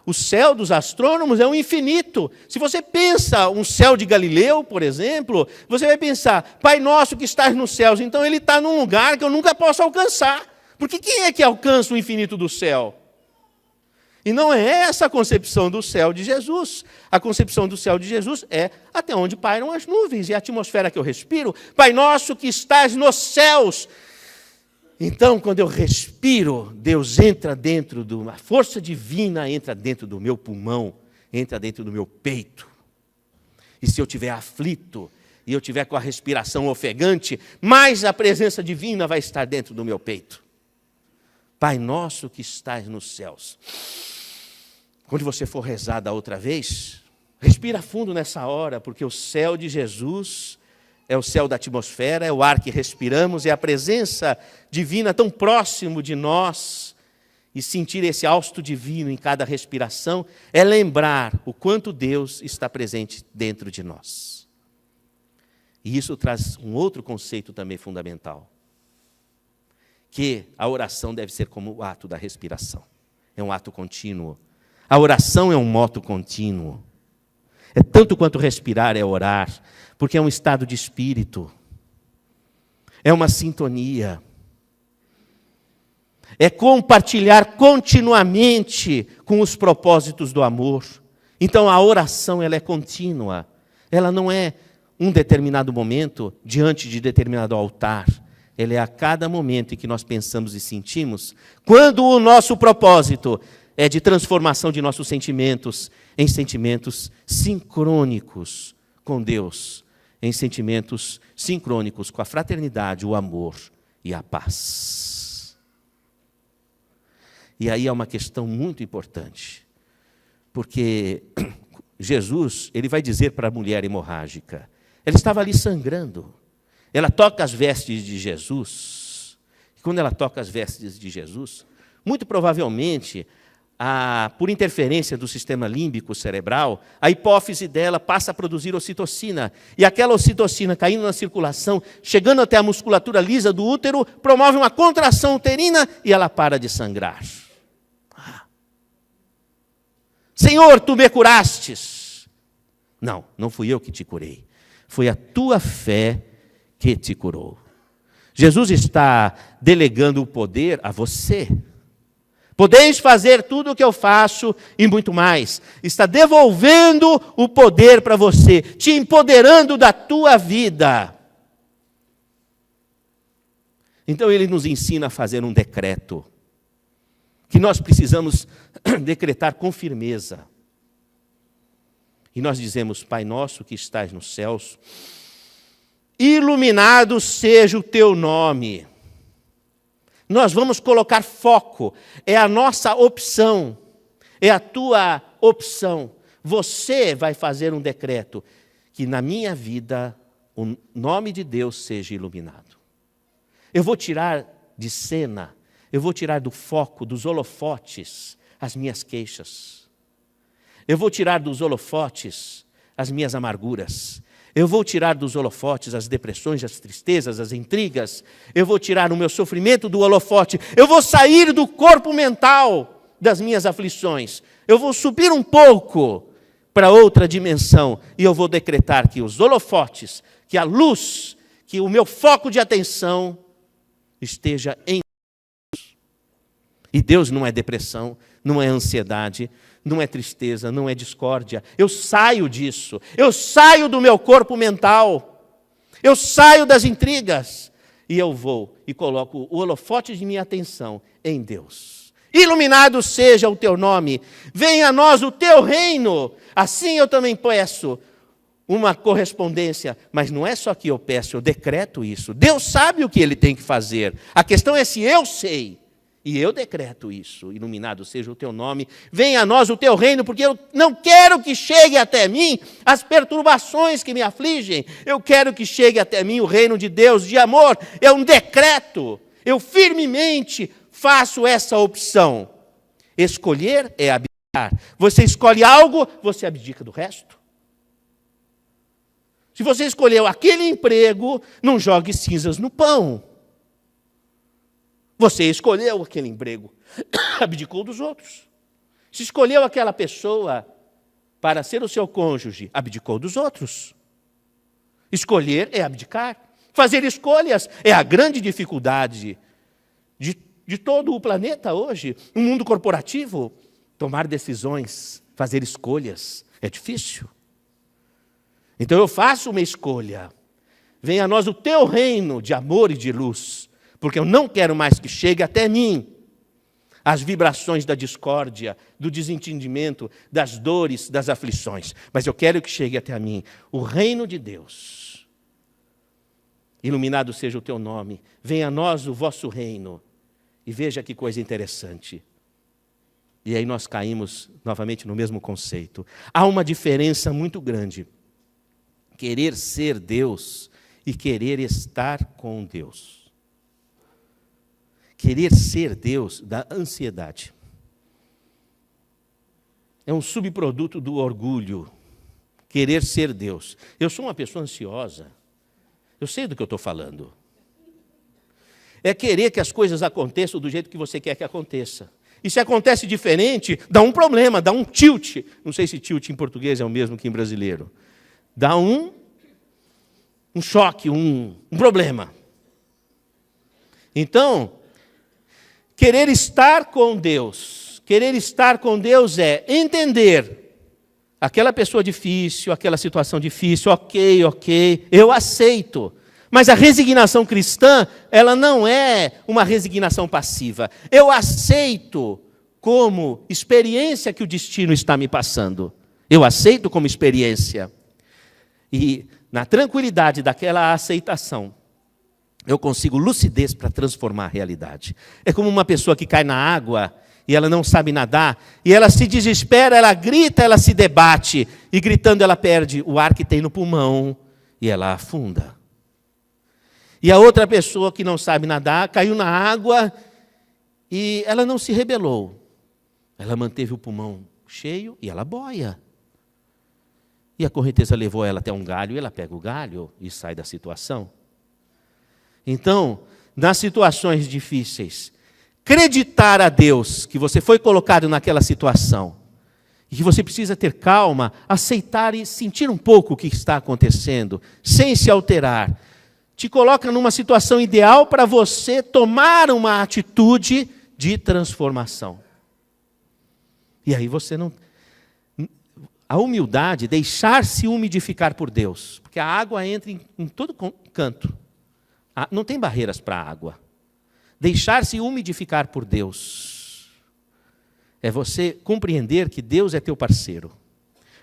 o céu dos astrônomos é um infinito. Se você pensa um céu de Galileu, por exemplo, você vai pensar, Pai Nosso que estás nos céus, então ele está num lugar que eu nunca posso alcançar. Porque quem é que alcança o infinito do céu? E não é essa a concepção do céu de Jesus. A concepção do céu de Jesus é até onde pairam as nuvens e a atmosfera que eu respiro. Pai Nosso que estás nos céus. Então, quando eu respiro, Deus entra dentro a força divina entra dentro do meu pulmão, entra dentro do meu peito. E se eu estiver aflito e eu estiver com a respiração ofegante, mais a presença divina vai estar dentro do meu peito. Pai Nosso que estás nos céus. Quando você for rezar da outra vez, respira fundo nessa hora, porque o céu de Jesus é o céu da atmosfera, é o ar que respiramos, é a presença divina tão próximo de nós, e sentir esse hausto divino em cada respiração é lembrar o quanto Deus está presente dentro de nós. E isso traz um outro conceito também fundamental, que a oração deve ser como o ato da respiração. É um ato contínuo. A oração é um moto contínuo. É tanto quanto respirar é orar, porque é um estado de espírito. É uma sintonia. É compartilhar continuamente com os propósitos do amor. Então a oração ela é contínua. Ela não é um determinado momento diante de determinado altar. Ela é a cada momento em que nós pensamos e sentimos, quando o nosso propósito é de transformação de nossos sentimentos em sentimentos sincrônicos com Deus, em sentimentos sincrônicos com a fraternidade, o amor e a paz. E aí é uma questão muito importante, porque Jesus, ele vai dizer para a mulher hemorrágica, ela estava ali sangrando, ela toca as vestes de Jesus, e quando ela toca as vestes de Jesus, muito provavelmente, por interferência do sistema límbico cerebral, a hipófise dela passa a produzir ocitocina. E aquela ocitocina caindo na circulação, chegando até a musculatura lisa do útero, promove uma contração uterina e ela para de sangrar. Senhor, tu me curastes. Não, não fui eu que te curei. Foi a tua fé que te curou. Jesus está delegando o poder a você. Podeis fazer tudo o que eu faço e muito mais. Está devolvendo o poder para você, te empoderando da tua vida. Então ele nos ensina a fazer um decreto, que nós precisamos decretar com firmeza. E nós dizemos, Pai nosso que estás nos céus, iluminado seja o teu nome. Nós vamos colocar foco, é a nossa opção, é a tua opção. Você vai fazer um decreto que na minha vida o nome de Deus seja iluminado. Eu vou tirar de cena, eu vou tirar do foco, dos holofotes, as minhas queixas. Eu vou tirar dos holofotes as minhas amarguras. Eu vou tirar dos holofotes as depressões, as tristezas, as intrigas. Eu vou tirar o meu sofrimento do holofote. Eu vou sair do corpo mental das minhas aflições. Eu vou subir um pouco para outra dimensão. E eu vou decretar que os holofotes, que a luz, que o meu foco de atenção esteja em Deus. E Deus não é depressão, não é ansiedade, não é tristeza, não é discórdia. Eu saio disso. Eu saio do meu corpo mental. Eu saio das intrigas. E eu vou e coloco o holofote de minha atenção em Deus. Iluminado seja o teu nome. Venha a nós o teu reino. Assim eu também peço uma correspondência. Mas não é só que eu peço, eu decreto isso. Deus sabe o que Ele tem que fazer. A questão é se eu sei. E eu decreto isso, iluminado seja o teu nome, venha a nós o teu reino, porque eu não quero que chegue até mim as perturbações que me afligem, eu quero que chegue até mim o reino de Deus, de amor, é um decreto, eu firmemente faço essa opção. Escolher é abdicar. Você escolhe algo, você abdica do resto. Se você escolheu aquele emprego, não jogue cinzas no pão. Você escolheu aquele emprego, abdicou dos outros. Se escolheu aquela pessoa para ser o seu cônjuge, abdicou dos outros. Escolher é abdicar. Fazer escolhas é a grande dificuldade de todo o planeta hoje. No mundo corporativo, tomar decisões, fazer escolhas, é difícil. Então eu faço uma escolha. Venha a nós o teu reino de amor e de luz. Porque eu não quero mais que chegue até mim as vibrações da discórdia, do desentendimento, das dores, das aflições. Mas eu quero que chegue até a mim o reino de Deus. Iluminado seja o teu nome. Venha a nós o vosso reino. E veja que coisa interessante. E aí nós caímos novamente no mesmo conceito. Há uma diferença muito grande. Querer ser Deus e querer estar com Deus. querer ser Deus da ansiedade. É um subproduto do orgulho, querer ser Deus. Eu sou uma pessoa ansiosa. Eu sei do que eu estou falando. É querer que as coisas aconteçam do jeito que você quer que aconteça. E se acontece diferente, dá um problema, dá um tilt. Não sei se tilt em português é o mesmo que em brasileiro. Dá um choque, um problema. Então, querer estar com Deus é entender aquela pessoa difícil, aquela situação difícil, ok, eu aceito. Mas a resignação cristã, ela não é uma resignação passiva. Eu aceito como experiência que o destino está me passando. Eu aceito como experiência. E na tranquilidade daquela aceitação, eu consigo lucidez para transformar a realidade. É como uma pessoa que cai na água e ela não sabe nadar, e ela se desespera, ela grita, ela se debate, e gritando ela perde o ar que tem no pulmão, e ela afunda. E a outra pessoa que não sabe nadar, caiu na água, e ela não se rebelou. Ela manteve o pulmão cheio, e ela boia. E a correnteza levou ela até um galho, e ela pega o galho e sai da situação. Então, nas situações difíceis, acreditar a Deus que você foi colocado naquela situação e que você precisa ter calma, aceitar e sentir um pouco o que está acontecendo, sem se alterar, te coloca numa situação ideal para você tomar uma atitude de transformação. E aí você não... A humildade, deixar-se umidificar por Deus, porque a água entra em todo canto. Não tem barreiras para a água. Deixar-se umidificar por Deus é você compreender que Deus é teu parceiro.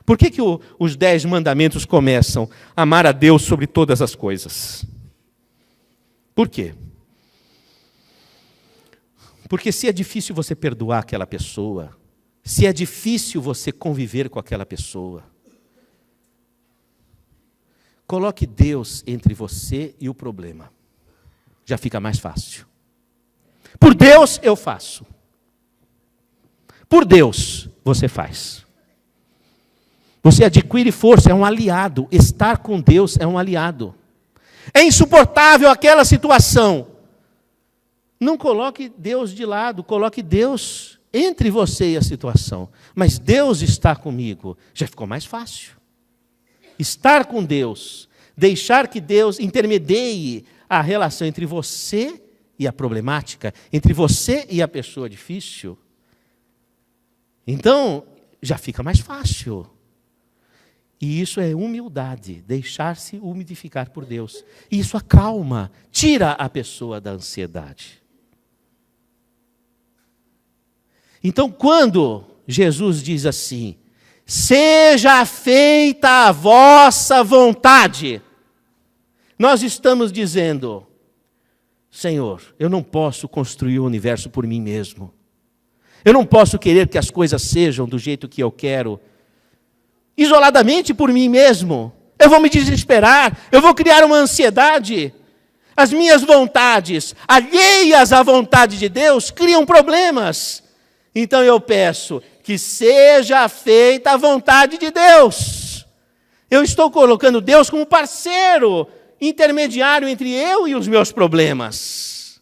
Por que os 10 mandamentos começam? Amar a Deus sobre todas as coisas. Por quê? Porque se é difícil você perdoar aquela pessoa, se é difícil você conviver com aquela pessoa, coloque Deus entre você e o problema. Já fica mais fácil. Por Deus eu faço. Por Deus você faz. Você adquire força, é um aliado. Estar com Deus é um aliado. É insuportável aquela situação. Não coloque Deus de lado, coloque Deus entre você e a situação. Mas Deus está comigo. Já ficou mais fácil. Estar com Deus, deixar que Deus intermedie a relação entre você e a problemática, entre você e a pessoa difícil. Então, já fica mais fácil. E isso é humildade, deixar-se umidificar por Deus. E isso acalma, tira a pessoa da ansiedade. Então, quando Jesus diz assim, seja feita a vossa vontade, nós estamos dizendo, Senhor, eu não posso construir o universo por mim mesmo. Eu não posso querer que as coisas sejam do jeito que eu quero, isoladamente por mim mesmo. Eu vou me desesperar, eu vou criar uma ansiedade. As minhas vontades, alheias à vontade de Deus, criam problemas. Então eu peço que seja feita a vontade de Deus. Eu estou colocando Deus como parceiro, intermediário entre eu e os meus problemas.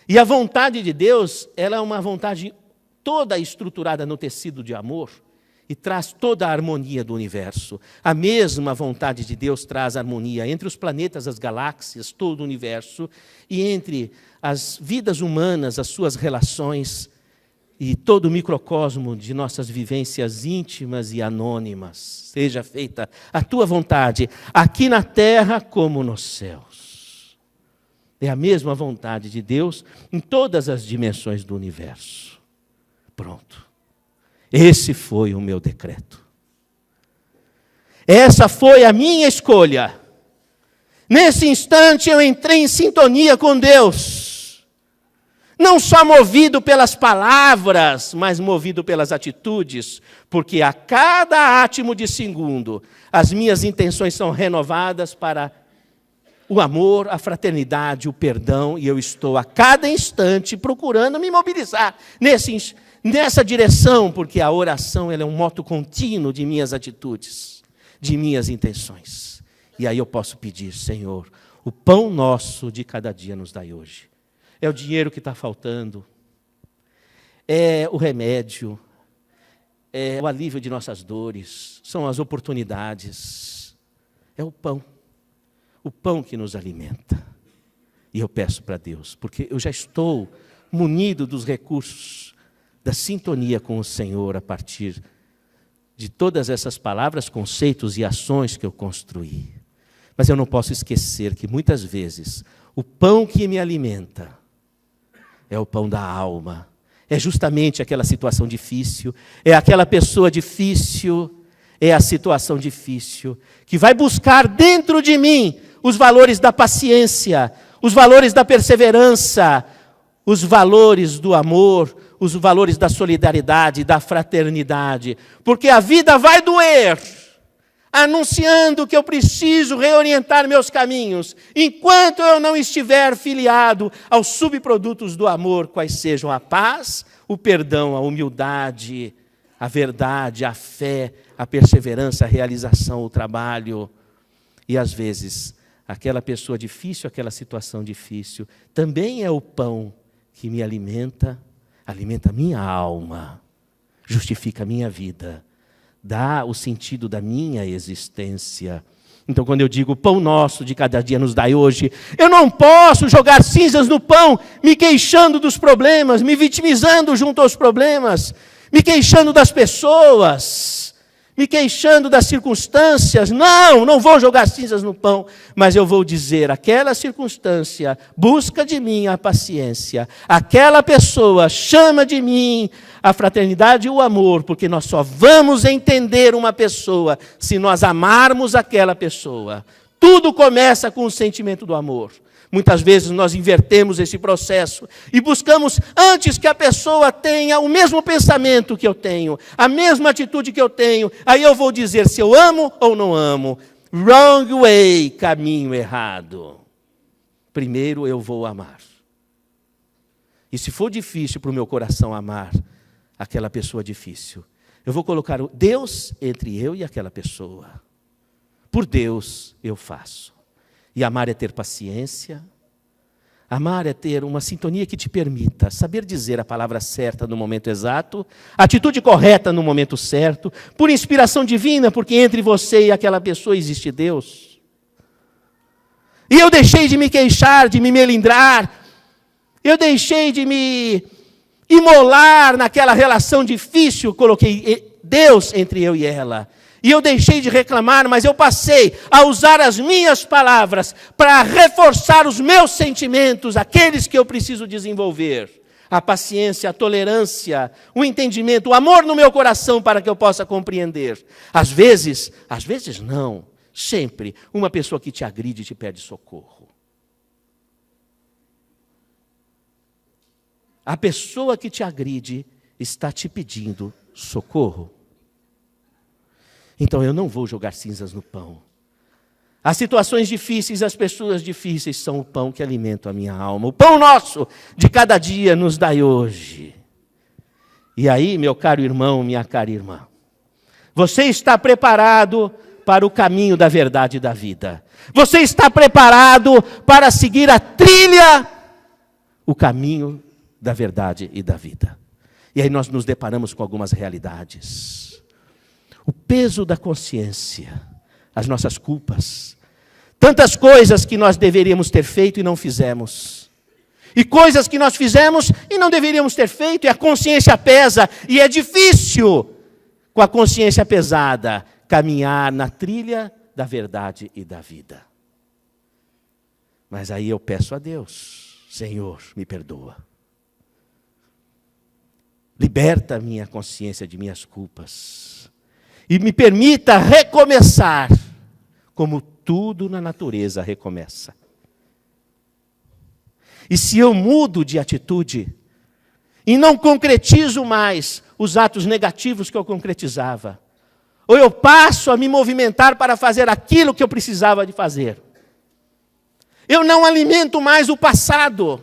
E a vontade de Deus, ela é uma vontade toda estruturada no tecido de amor e traz toda a harmonia do universo. A mesma vontade de Deus traz harmonia entre os planetas, as galáxias, todo o universo, e entre as vidas humanas, as suas relações, e todo o microcosmo de nossas vivências íntimas e anônimas. Seja feita a tua vontade, aqui na terra como nos céus. É a mesma vontade de Deus em todas as dimensões do universo. Pronto. Esse foi o meu decreto. Essa foi a minha escolha. Nesse instante eu entrei em sintonia com Deus. Não só movido pelas palavras, mas movido pelas atitudes, porque a cada átimo de segundo, as minhas intenções são renovadas para o amor, a fraternidade, o perdão, e eu estou a cada instante procurando me mobilizar nessa direção, porque a oração ela é um moto contínuo de minhas atitudes, de minhas intenções. E aí eu posso pedir, Senhor, o pão nosso de cada dia nos dai hoje. É o dinheiro que está faltando, é o remédio, é o alívio de nossas dores, são as oportunidades, é o pão que nos alimenta. E eu peço para Deus, porque eu já estou munido dos recursos, da sintonia com o Senhor a partir de todas essas palavras, conceitos e ações que eu construí. Mas eu não posso esquecer que muitas vezes o pão que me alimenta é o pão da alma. É justamente aquela situação difícil, é aquela pessoa difícil, é a situação difícil, que vai buscar dentro de mim os valores da paciência, os valores da perseverança, os valores do amor, os valores da solidariedade, da fraternidade. Porque a vida vai doer, anunciando que eu preciso reorientar meus caminhos, enquanto eu não estiver filiado aos subprodutos do amor, quais sejam a paz, o perdão, a humildade, a verdade, a fé, a perseverança, a realização, o trabalho. E às vezes, aquela pessoa difícil, aquela situação difícil, também é o pão que me alimenta a minha alma, justifica a minha vida, dá o sentido da minha existência. Então, quando eu digo, o pão nosso de cada dia nos dai hoje, eu não posso jogar cinzas no pão, me queixando dos problemas, me vitimizando junto aos problemas, me queixando das pessoas, me queixando das circunstâncias. Não vou jogar cinzas no pão, mas eu vou dizer, aquela circunstância busca de mim a paciência, aquela pessoa chama de mim a fraternidade e o amor, porque nós só vamos entender uma pessoa se nós amarmos aquela pessoa. Tudo começa com o sentimento do amor. Muitas vezes nós invertemos esse processo e buscamos, antes que a pessoa tenha o mesmo pensamento que eu tenho, a mesma atitude que eu tenho, aí eu vou dizer se eu amo ou não amo. Wrong way, caminho errado. Primeiro eu vou amar. E se for difícil para o meu coração amar aquela pessoa difícil, eu vou colocar Deus entre eu e aquela pessoa. Por Deus eu faço. E amar é ter paciência, amar é ter uma sintonia que te permita saber dizer a palavra certa no momento exato, a atitude correta no momento certo, por inspiração divina, porque entre você e aquela pessoa existe Deus. E eu deixei de me queixar, de me melindrar, eu deixei de me imolar naquela relação difícil, coloquei Deus entre eu e ela. E eu deixei de reclamar, mas eu passei a usar as minhas palavras para reforçar os meus sentimentos, aqueles que eu preciso desenvolver. A paciência, a tolerância, o entendimento, o amor no meu coração para que eu possa compreender. Às vezes não, sempre, uma pessoa que te agride te pede socorro. A pessoa que te agride está te pedindo socorro. Então eu não vou jogar cinzas no pão. As situações difíceis, as pessoas difíceis são o pão que alimenta a minha alma. O pão nosso de cada dia nos dai hoje. E aí, meu caro irmão, minha cara irmã, você está preparado para o caminho da verdade e da vida. Você está preparado para seguir a trilha, o caminho da verdade e da vida. E aí nós nos deparamos com algumas realidades. O peso da consciência, as nossas culpas, tantas coisas que nós deveríamos ter feito e não fizemos, e coisas que nós fizemos e não deveríamos ter feito, e a consciência pesa, e é difícil, com a consciência pesada, caminhar na trilha da verdade e da vida. Mas aí eu peço a Deus, Senhor, me perdoa. Liberta a minha consciência de minhas culpas. E me permita recomeçar, como tudo na natureza recomeça. E se eu mudo de atitude, e não concretizo mais os atos negativos que eu concretizava, ou eu passo a me movimentar para fazer aquilo que eu precisava de fazer, Eu não alimento mais o passado,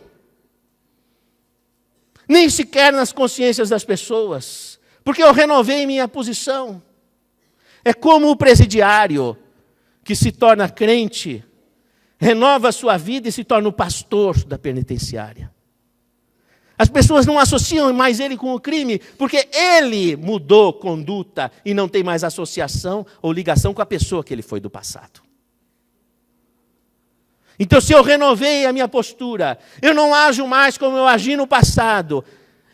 nem sequer nas consciências das pessoas, porque eu renovei minha posição. É como o presidiário que se torna crente, renova a sua vida e se torna o pastor da penitenciária. As pessoas não associam mais ele com o crime, porque ele mudou conduta e não tem mais associação ou ligação com a pessoa que ele foi do passado. Então, se eu renovei a minha postura, eu não ajo mais como eu agi no passado,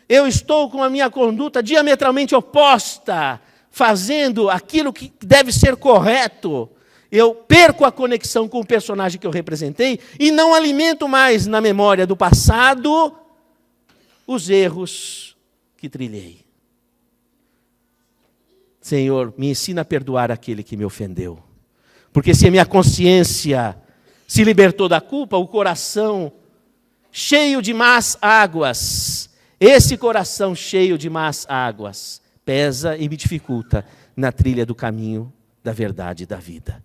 eu estou com a minha conduta diametralmente oposta, fazendo aquilo que deve ser correto, eu perco a conexão com o personagem que eu representei e não alimento mais na memória do passado os erros que trilhei. Senhor, me ensina a perdoar aquele que me ofendeu. Porque se a minha consciência se libertou da culpa, o coração cheio de más águas, esse coração cheio de más águas, pesa e me dificulta na trilha do caminho da verdade e da vida.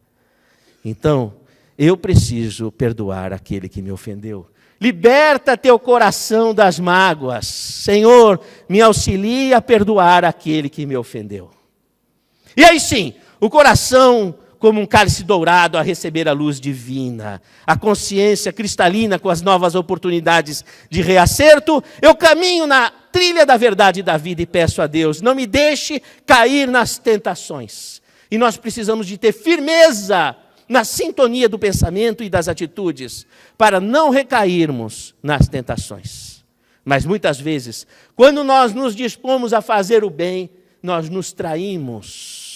Então, eu preciso perdoar aquele que me ofendeu. Liberta teu coração das mágoas. Senhor, me auxilia a perdoar aquele que me ofendeu. E aí sim, o coração como um cálice dourado a receber a luz divina, a consciência cristalina com as novas oportunidades de reacerto, eu caminho na trilha da verdade e da vida e peço a Deus, não me deixe cair nas tentações. E nós precisamos de ter firmeza na sintonia do pensamento e das atitudes, para não recairmos nas tentações. Mas muitas vezes, quando nós nos dispomos a fazer o bem, nós nos traímos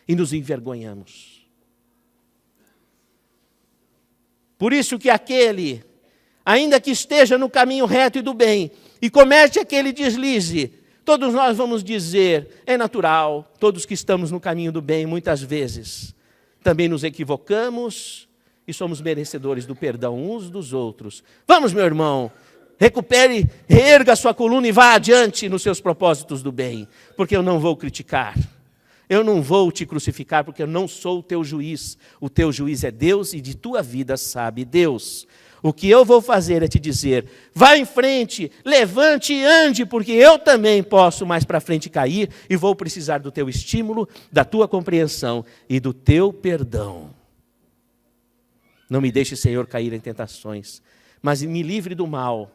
e nos envergonhamos. Por isso que aquele, ainda que esteja no caminho reto e do bem, e comete aquele deslize, todos nós vamos dizer, é natural, todos que estamos no caminho do bem, muitas vezes, também nos equivocamos e somos merecedores do perdão uns dos outros. Vamos, meu irmão, recupere, reerga a sua coluna e vá adiante nos seus propósitos do bem, porque eu não vou criticar, eu não vou te crucificar, porque eu não sou o teu juiz é Deus e de tua vida sabe Deus. O que eu vou fazer é te dizer, vá em frente, levante e ande, porque eu também posso mais para frente cair e vou precisar do teu estímulo, da tua compreensão e do teu perdão. Não me deixe, Senhor, cair em tentações, mas me livre do mal.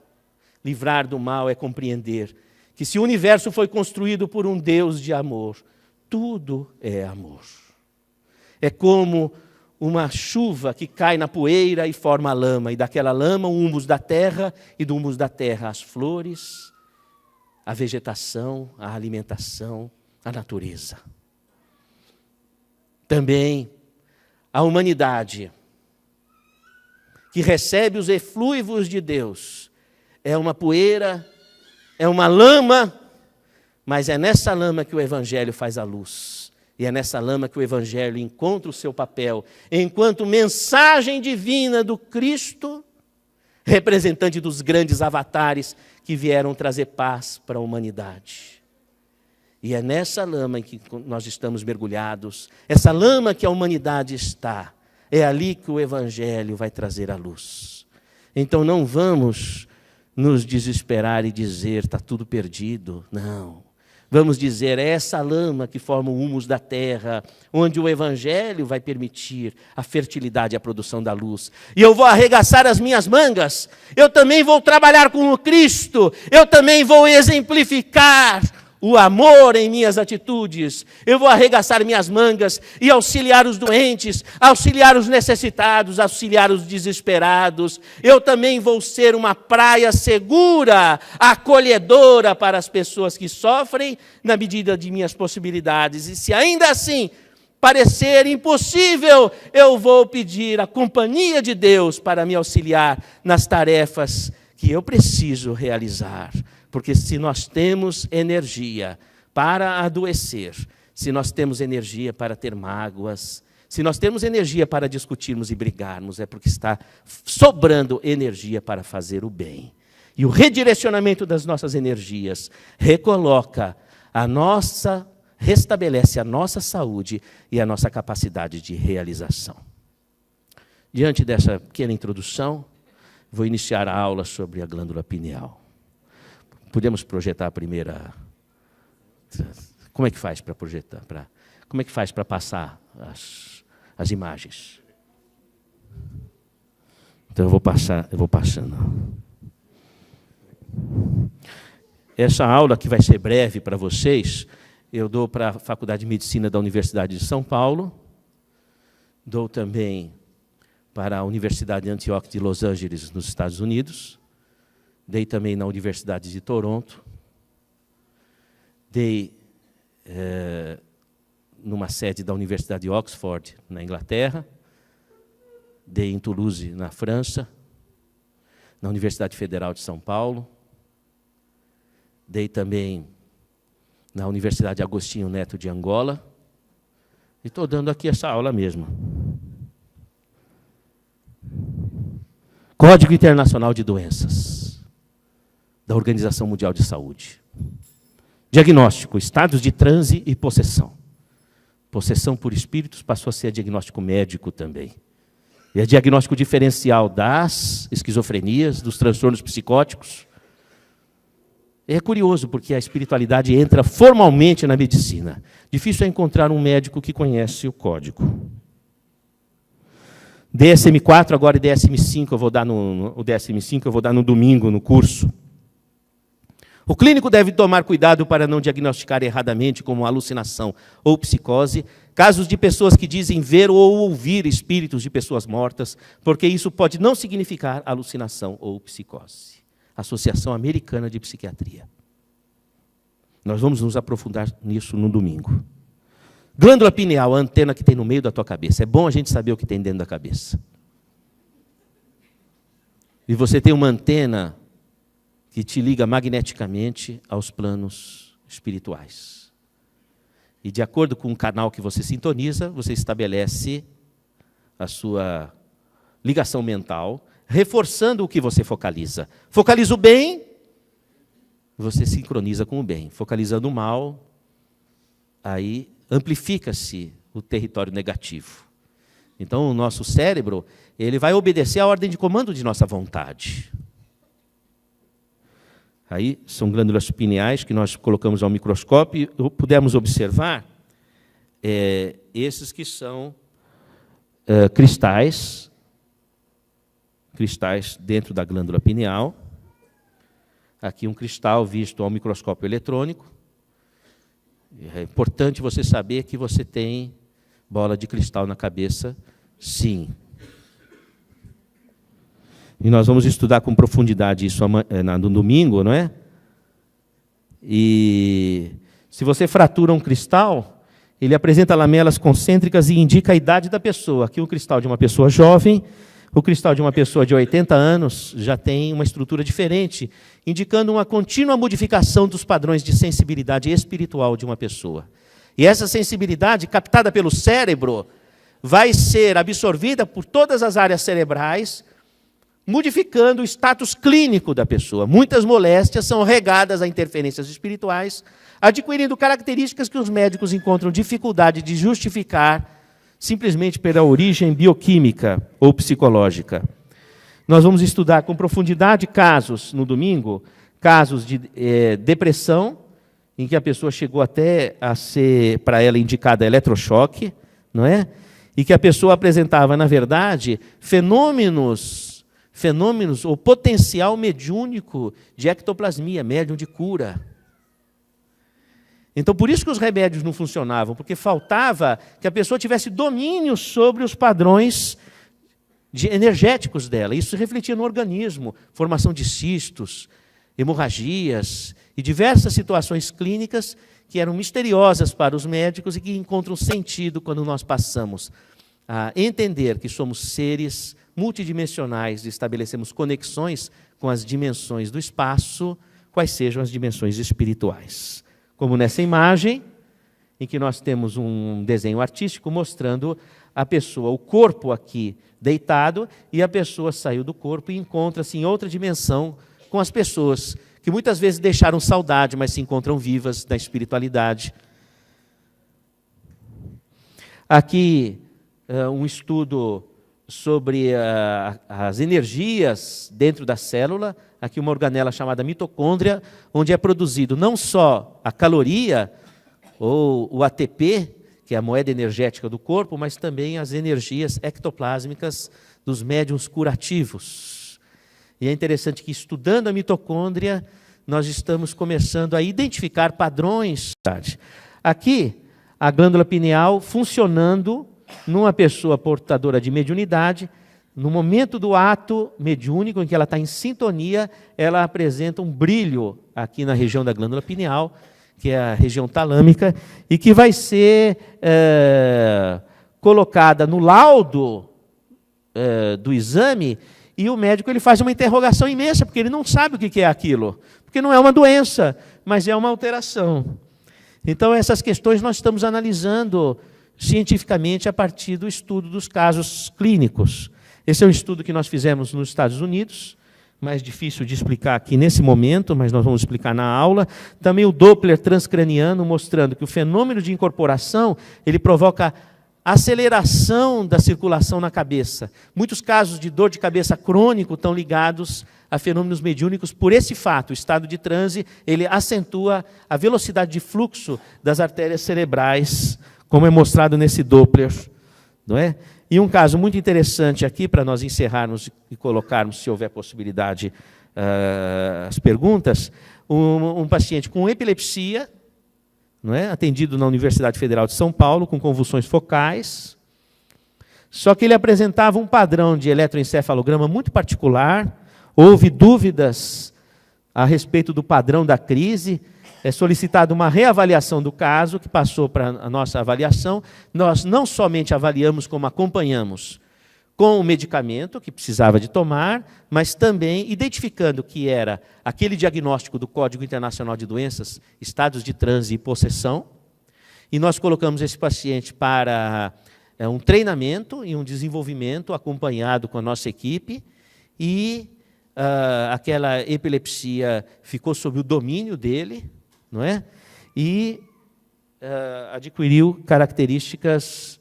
Livrar do mal é compreender que se o universo foi construído por um Deus de amor, tudo é amor. É como uma chuva que cai na poeira e forma lama, e daquela lama o humus da terra, e do humus da terra as flores, a vegetação, a alimentação, a natureza. Também a humanidade, que recebe os eflúvios de Deus, é uma poeira, é uma lama, mas é nessa lama que o Evangelho faz a luz. E é nessa lama que o Evangelho encontra o seu papel, enquanto mensagem divina do Cristo, representante dos grandes avatares que vieram trazer paz para a humanidade. E é nessa lama em que nós estamos mergulhados, essa lama que a humanidade está, é ali que o Evangelho vai trazer a luz. Então não vamos nos desesperar e dizer, está tudo perdido. Não. Vamos dizer, é essa lama que forma o humus da terra, onde o Evangelho vai permitir a fertilidade e a produção da luz. E eu vou arregaçar as minhas mangas, eu também vou trabalhar com o Cristo, eu também vou exemplificar o amor em minhas atitudes, eu vou arregaçar minhas mangas e auxiliar os doentes, auxiliar os necessitados, auxiliar os desesperados. Eu também vou ser uma praia segura, acolhedora para as pessoas que sofrem, na medida de minhas possibilidades. E se ainda assim parecer impossível, eu vou pedir a companhia de Deus para me auxiliar nas tarefas que eu preciso realizar. Porque se nós temos energia para adoecer, se nós temos energia para ter mágoas, se nós temos energia para discutirmos e brigarmos, é porque está sobrando energia para fazer o bem. E o redirecionamento das nossas energias restabelece a nossa saúde e a nossa capacidade de realização. Diante dessa pequena introdução, vou iniciar a aula sobre a glândula pineal. Podemos projetar a primeira... Como é que faz para projetar? Como é que faz para passar as imagens? Então eu vou passando. Essa aula, que vai ser breve para vocês, eu dou para a Faculdade de Medicina da Universidade de São Paulo, dou também para a Universidade de Antioch de Los Angeles, nos Estados Unidos, dei também na Universidade de Toronto, dei numa sede da Universidade de Oxford, na Inglaterra, dei em Toulouse, na França, na Universidade Federal de São Paulo, dei também na Universidade Agostinho Neto de Angola, e estou dando aqui essa aula mesmo. Código Internacional de Doenças, da Organização Mundial de Saúde. Diagnóstico, estados de transe e possessão. Possessão por espíritos passou a ser diagnóstico médico também. E é diagnóstico diferencial das esquizofrenias, dos transtornos psicóticos. É curioso, porque a espiritualidade entra formalmente na medicina. Difícil é encontrar um médico que conhece o código. DSM-4 agora e DSM-5 eu vou dar o DSM-5 eu vou dar no domingo no curso. O clínico deve tomar cuidado para não diagnosticar erradamente como alucinação ou psicose, casos de pessoas que dizem ver ou ouvir espíritos de pessoas mortas, porque isso pode não significar alucinação ou psicose. Associação Americana de Psiquiatria. Nós vamos nos aprofundar nisso no domingo. Glândula pineal, a antena que tem no meio da tua cabeça. É bom a gente saber o que tem dentro da cabeça. E você tem uma antena que te liga magneticamente aos planos espirituais. E de acordo com o canal que você sintoniza, você estabelece a sua ligação mental, reforçando o que você focaliza. Focaliza o bem, você sincroniza com o bem. Focalizando o mal, aí amplifica-se o território negativo. Então, o nosso cérebro, ele vai obedecer à ordem de comando de nossa vontade. Aí são glândulas pineais que nós colocamos ao microscópio e pudemos observar esses que são cristais dentro da glândula pineal. Aqui um cristal visto ao microscópio eletrônico. É importante você saber que você tem bola de cristal na cabeça, sim. E nós vamos estudar com profundidade isso no domingo, não é? E se você fratura um cristal, ele apresenta lamelas concêntricas e indica a idade da pessoa. Aqui o cristal de uma pessoa jovem, o cristal de uma pessoa de 80 anos já tem uma estrutura diferente, indicando uma contínua modificação dos padrões de sensibilidade espiritual de uma pessoa. E essa sensibilidade, captada pelo cérebro, vai ser absorvida por todas as áreas cerebrais, modificando o status clínico da pessoa. Muitas moléstias são regadas a interferências espirituais, adquirindo características que os médicos encontram dificuldade de justificar simplesmente pela origem bioquímica ou psicológica. Nós vamos estudar com profundidade casos, no domingo, casos de depressão, em que a pessoa chegou até a ser, para ela, indicada eletrochoque, não é? E que a pessoa apresentava, na verdade, fenômenos ou potencial mediúnico de ectoplasmia, médium de cura. Então, por isso que os remédios não funcionavam, porque faltava que a pessoa tivesse domínio sobre os padrões energéticos dela. Isso se refletia no organismo, formação de cistos, hemorragias e diversas situações clínicas que eram misteriosas para os médicos e que encontram sentido quando nós passamos a entender que somos seres multidimensionais e estabelecemos conexões com as dimensões do espaço, quais sejam as dimensões espirituais. Como nessa imagem, em que nós temos um desenho artístico mostrando a pessoa, o corpo aqui deitado, e a pessoa saiu do corpo e encontra-se em outra dimensão com as pessoas que muitas vezes deixaram saudade, mas se encontram vivas na espiritualidade. Aqui, um estudo sobre as energias dentro da célula, aqui uma organela chamada mitocôndria, onde é produzido não só a caloria, ou o ATP, que é a moeda energética do corpo, mas também as energias ectoplásmicas dos médiuns curativos. E é interessante que, estudando a mitocôndria, nós estamos começando a identificar padrões. Aqui, a glândula pineal funcionando numa pessoa portadora de mediunidade, no momento do ato mediúnico, em que ela está em sintonia, ela apresenta um brilho aqui na região da glândula pineal, que é a região talâmica, e que vai ser colocada no laudo do exame, e o médico ele faz uma interrogação imensa, porque ele não sabe o que é aquilo, porque não é uma doença, mas é uma alteração. Então, essas questões nós estamos analisando cientificamente a partir do estudo dos casos clínicos. Esse é um estudo que nós fizemos nos Estados Unidos, mais difícil de explicar aqui nesse momento, mas nós vamos explicar na aula. Também o Doppler transcraniano, mostrando que o fenômeno de incorporação, ele provoca aceleração da circulação na cabeça. Muitos casos de dor de cabeça crônico estão ligados a fenômenos mediúnicos por esse fato. O estado de transe, ele acentua a velocidade de fluxo das artérias cerebrais, como é mostrado nesse Doppler, não é? E um caso muito interessante aqui, para nós encerrarmos e colocarmos, se houver possibilidade, as perguntas, um paciente com epilepsia, não é? Atendido na Universidade Federal de São Paulo, com convulsões focais, só que ele apresentava um padrão de eletroencefalograma muito particular, houve dúvidas a respeito do padrão da crise, é solicitada uma reavaliação do caso, que passou para a nossa avaliação. Nós não somente avaliamos, como acompanhamos com o medicamento que precisava de tomar, mas também identificando que era aquele diagnóstico do Código Internacional de Doenças, estados de transe e possessão, e nós colocamos esse paciente para um treinamento e um desenvolvimento acompanhado com a nossa equipe, e aquela epilepsia ficou sob o domínio dele, não é? E adquiriu características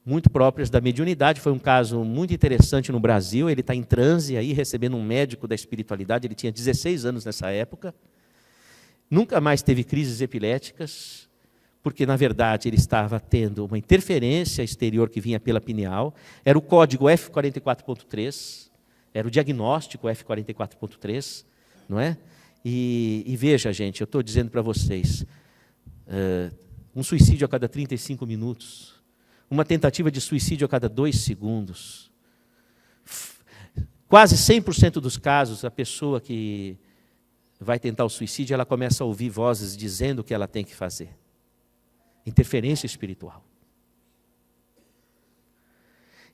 muito próprias da mediunidade. Foi um caso muito interessante no Brasil. Ele está em transe, aí, recebendo um médico da espiritualidade. Ele tinha 16 anos nessa época. Nunca mais teve crises epiléticas, porque, na verdade, ele estava tendo uma interferência exterior que vinha pela pineal. Era o código F44.3, era o diagnóstico F44.3, não é? E veja, gente, eu estou dizendo para vocês, um suicídio a cada 35 minutos, uma tentativa de suicídio a cada 2 segundos. Quase 100% dos casos, a pessoa que vai tentar o suicídio, ela começa a ouvir vozes dizendo o que ela tem que fazer. Interferência espiritual.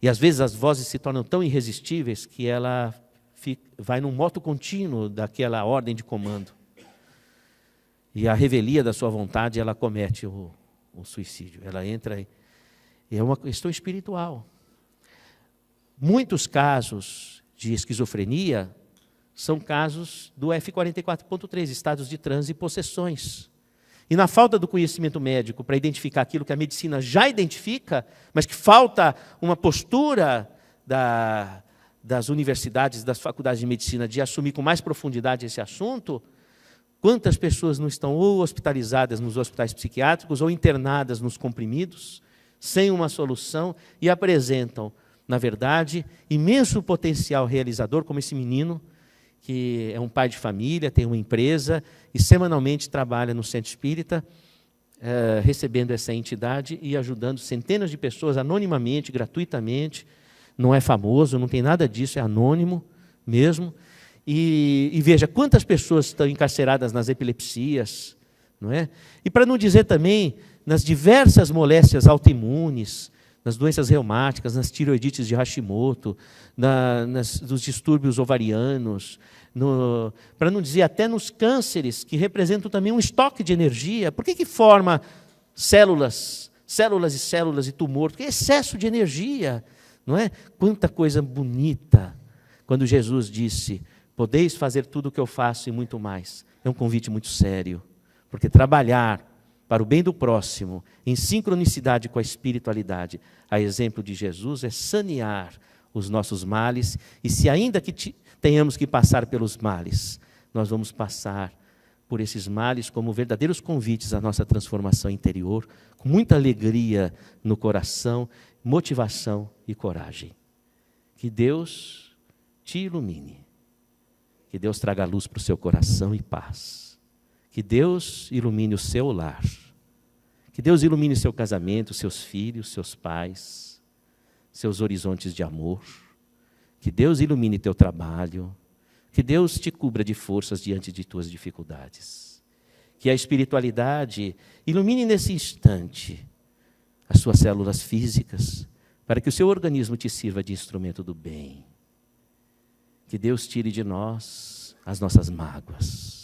E às vezes as vozes se tornam tão irresistíveis que ela vai num moto contínuo daquela ordem de comando. E a revelia da sua vontade, ela comete o suicídio. Ela entra e é uma questão espiritual. Muitos casos de esquizofrenia são casos do F44.3, estados de transe e possessões. E na falta do conhecimento médico para identificar aquilo que a medicina já identifica, mas que falta uma postura das universidades, das faculdades de medicina, de assumir com mais profundidade esse assunto, quantas pessoas não estão ou hospitalizadas nos hospitais psiquiátricos ou internadas nos comprimidos, sem uma solução, e apresentam, na verdade, imenso potencial realizador, como esse menino, que é um pai de família, tem uma empresa e semanalmente trabalha no centro espírita, recebendo essa entidade e ajudando centenas de pessoas anonimamente, gratuitamente. Não é famoso, não tem nada disso, é anônimo mesmo. E veja quantas pessoas estão encarceradas nas epilepsias, não é? E para não dizer também nas diversas moléstias autoimunes, nas doenças reumáticas, nas tireoidites de Hashimoto, nos distúrbios ovarianos, para não dizer até nos cânceres, que representam também um estoque de energia. Por que forma células e células e tumor? Porque é excesso de energia, não é? Quanta coisa bonita, quando Jesus disse, podeis fazer tudo o que eu faço e muito mais. É um convite muito sério, porque trabalhar para o bem do próximo, em sincronicidade com a espiritualidade, a exemplo de Jesus, é sanear os nossos males, e se ainda que tenhamos que passar pelos males, nós vamos passar por esses males como verdadeiros convites à nossa transformação interior, com muita alegria no coração, motivação e coragem. Que Deus te ilumine, que Deus traga luz para o seu coração e paz, que Deus ilumine o seu lar, que Deus ilumine o seu casamento, seus filhos, seus pais, seus horizontes de amor, que Deus ilumine teu trabalho, que Deus te cubra de forças diante de tuas dificuldades, que a espiritualidade ilumine nesse instante as suas células físicas, para que o seu organismo te sirva de instrumento do bem. Que Deus tire de nós as nossas mágoas,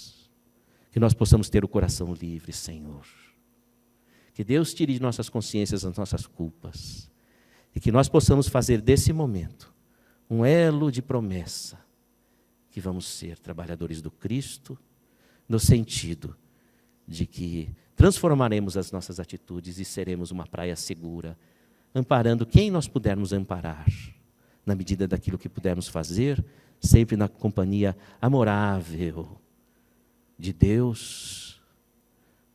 que nós possamos ter o coração livre, Senhor. Que Deus tire de nossas consciências as nossas culpas, e que nós possamos fazer desse momento um elo de promessa, que vamos ser trabalhadores do Cristo, no sentido de que transformaremos as nossas atitudes e seremos uma praia segura, amparando quem nós pudermos amparar, na medida daquilo que pudermos fazer, sempre na companhia amorável de Deus,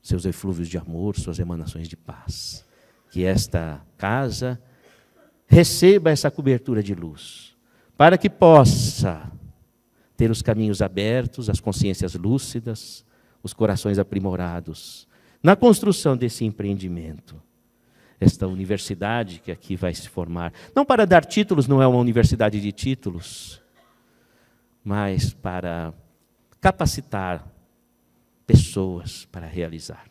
seus eflúvios de amor, suas emanações de paz. Que esta casa receba essa cobertura de luz, para que possa ter os caminhos abertos, as consciências lúcidas, os corações aprimorados, na construção desse empreendimento. Esta universidade que aqui vai se formar, não para dar títulos, não é uma universidade de títulos, mas para capacitar pessoas para realizar.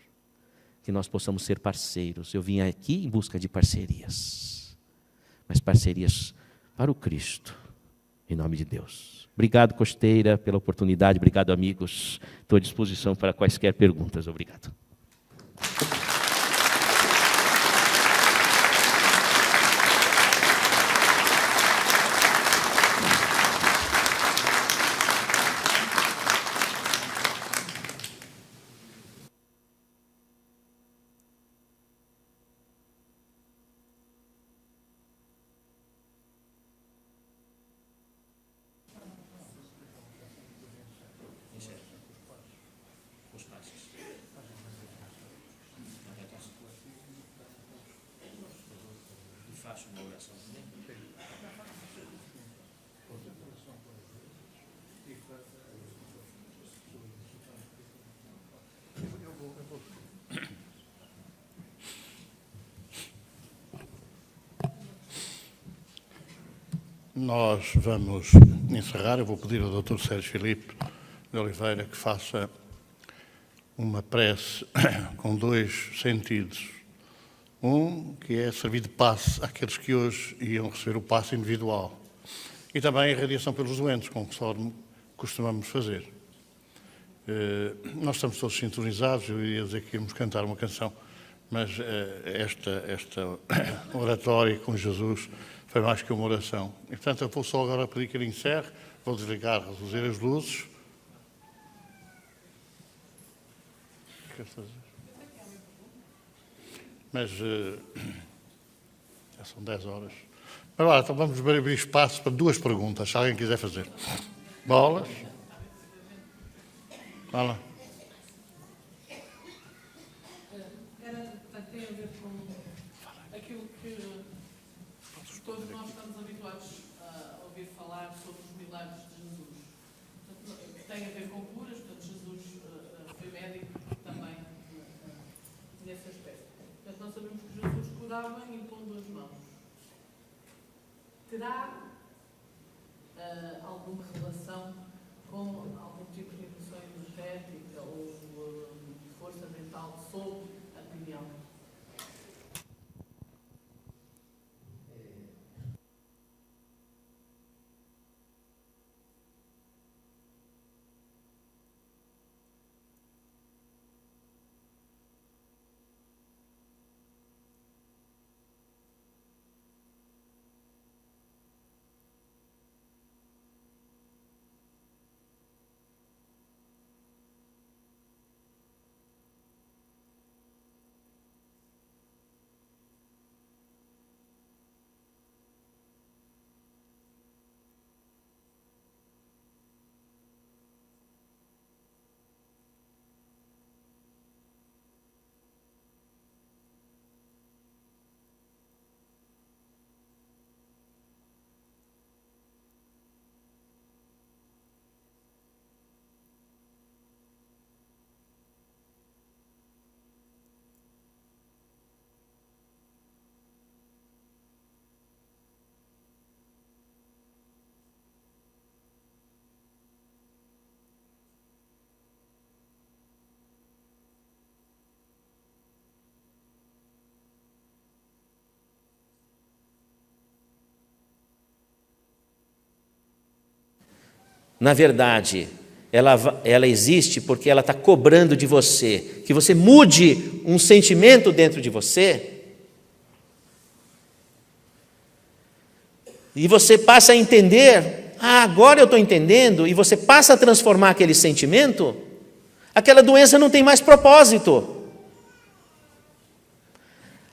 Que nós possamos ser parceiros. Eu vim aqui em busca de parcerias, mas parcerias para o Cristo, em nome de Deus. Obrigado, Costeira, pela oportunidade. Obrigado, amigos. Estou à disposição para quaisquer perguntas. Obrigado. Nós vamos encerrar. Eu vou pedir ao Dr. Sérgio Filipe de Oliveira que faça uma prece com dois sentidos. Um, que é servir de passe àqueles que hoje iam receber o passe individual. E também a radiação pelos doentes, conforme costumamos fazer. Nós estamos todos sintonizados. Eu ia dizer que íamos cantar uma canção, mas esta oratória com Jesus foi mais que uma oração. E, portanto, eu vou só agora pedir que ele encerre, vou desligar, reduzir as luzes. Quer fazer? Mas já são 10 horas. Mas lá, então vamos abrir espaço para duas perguntas, se alguém quiser fazer. Bolas? Vá lá. Tem a ver com aquilo que todos nós estamos habituados a ouvir falar sobre os milagres de Jesus. Portanto, tem a ver com curas, portanto, Jesus foi médico também nesse aspecto. Portanto, nós sabemos que Jesus curava impondo as mãos. Terá alguma relação com algum tipo de emoção energética ou força mental sob a opinião? na verdade, ela existe porque ela está cobrando de você que você mude um sentimento dentro de você, e você passa a entender, agora eu estou entendendo, e você passa a transformar aquele sentimento, aquela doença não tem mais propósito.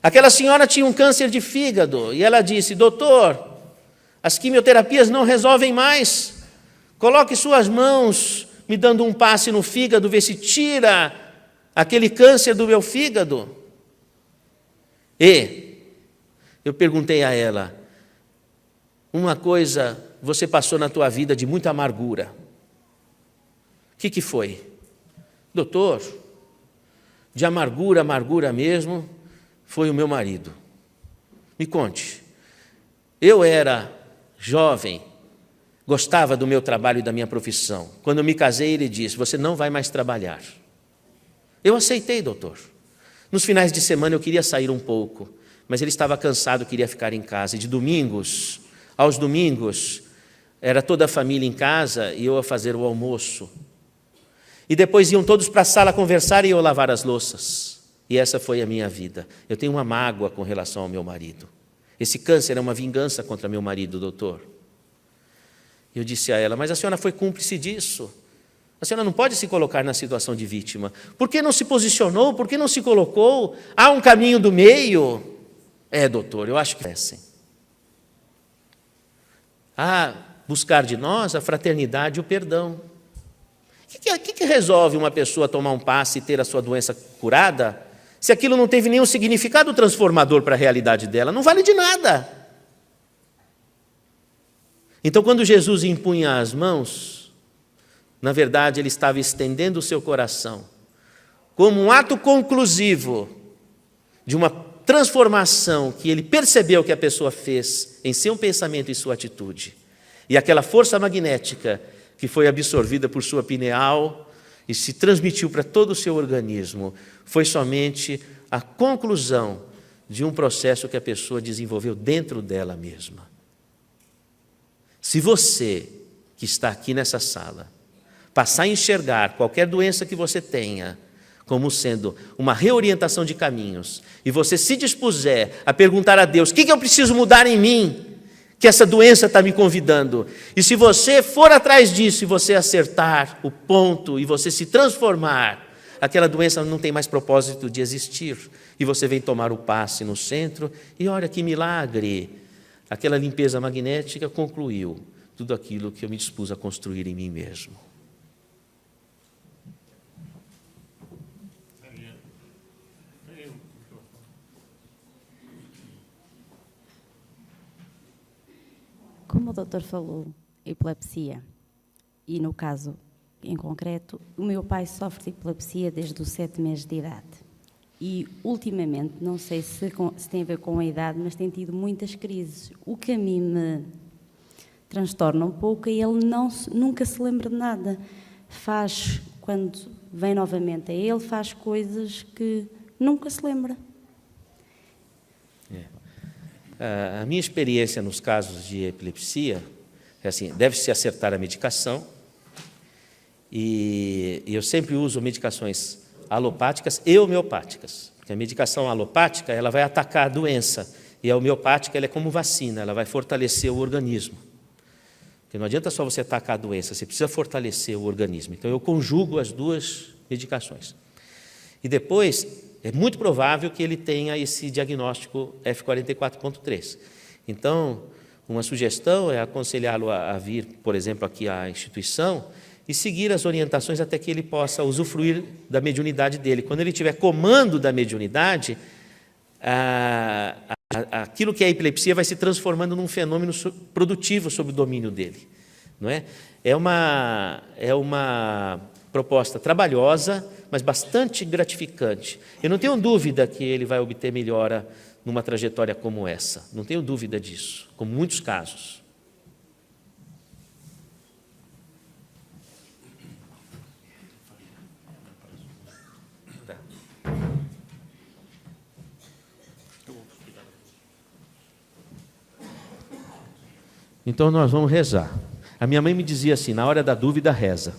Aquela senhora tinha um câncer de fígado, e ela disse: doutor, as quimioterapias não resolvem mais, coloque suas mãos me dando um passe no fígado, vê se tira aquele câncer do meu fígado. E eu perguntei a ela: uma coisa você passou na tua vida de muita amargura. O que foi? Doutor, de amargura, amargura mesmo, foi o meu marido. Me conte. Eu era jovem, gostava do meu trabalho e da minha profissão. Quando eu me casei, ele disse: você não vai mais trabalhar. Eu aceitei, doutor. Nos finais de semana eu queria sair um pouco, mas ele estava cansado, queria ficar em casa. E de domingos, aos domingos, era toda a família em casa e eu a fazer o almoço. E depois iam todos para a sala conversar e eu lavar as louças. E essa foi a minha vida. Eu tenho uma mágoa com relação ao meu marido. Esse câncer é uma vingança contra meu marido, doutor. Eu disse a ela: mas a senhora foi cúmplice disso. A senhora não pode se colocar na situação de vítima. Por que não se posicionou? Por que não se colocou? Há um caminho do meio? Doutor, eu acho que é assim. Buscar de nós a fraternidade e o perdão. O que resolve uma pessoa tomar um passe e ter a sua doença curada, se aquilo não teve nenhum significado transformador para a realidade dela? Não vale de nada. Então, quando Jesus impunha as mãos, na verdade, ele estava estendendo o seu coração como um ato conclusivo de uma transformação que ele percebeu que a pessoa fez em seu pensamento e sua atitude. E aquela força magnética que foi absorvida por sua pineal e se transmitiu para todo o seu organismo, foi somente a conclusão de um processo que a pessoa desenvolveu dentro dela mesma. Se você, que está aqui nessa sala, passar a enxergar qualquer doença que você tenha como sendo uma reorientação de caminhos, e você se dispuser a perguntar a Deus: o que eu preciso mudar em mim, que essa doença está me convidando, e se você for atrás disso, e você acertar o ponto, e você se transformar, aquela doença não tem mais propósito de existir, e você vem tomar o passe no centro, e olha que milagre, aquela limpeza magnética concluiu tudo aquilo que eu me dispus a construir em mim mesmo. Como o doutor falou, epilepsia, e no caso em concreto, o meu pai sofre de epilepsia desde os 7 meses de idade. E ultimamente, não sei se tem a ver com a idade, mas tem tido muitas crises. O que a mim me transtorna um pouco é ele nunca se lembra de nada. Quando vem novamente a ele, faz coisas que nunca se lembra. A minha experiência nos casos de epilepsia é assim: deve-se acertar a medicação, e eu sempre uso medicações alopáticas e homeopáticas, porque a medicação alopática ela vai atacar a doença, e a homeopática ela é como vacina, ela vai fortalecer o organismo. Porque não adianta só você atacar a doença, você precisa fortalecer o organismo. Então eu conjugo as duas medicações. E depois é muito provável que ele tenha esse diagnóstico F44.3. Então, uma sugestão é aconselhá-lo a vir, por exemplo, aqui à instituição e seguir as orientações até que ele possa usufruir da mediunidade dele. Quando ele tiver comando da mediunidade, aquilo que é a epilepsia vai se transformando num fenômeno produtivo sob o domínio dele. Não é? É uma proposta trabalhosa, mas bastante gratificante. Eu não tenho dúvida que ele vai obter melhora numa trajetória como essa. Não tenho dúvida disso, como muitos casos. Tá. Então nós vamos rezar. A minha mãe me dizia assim, na hora da dúvida, reza.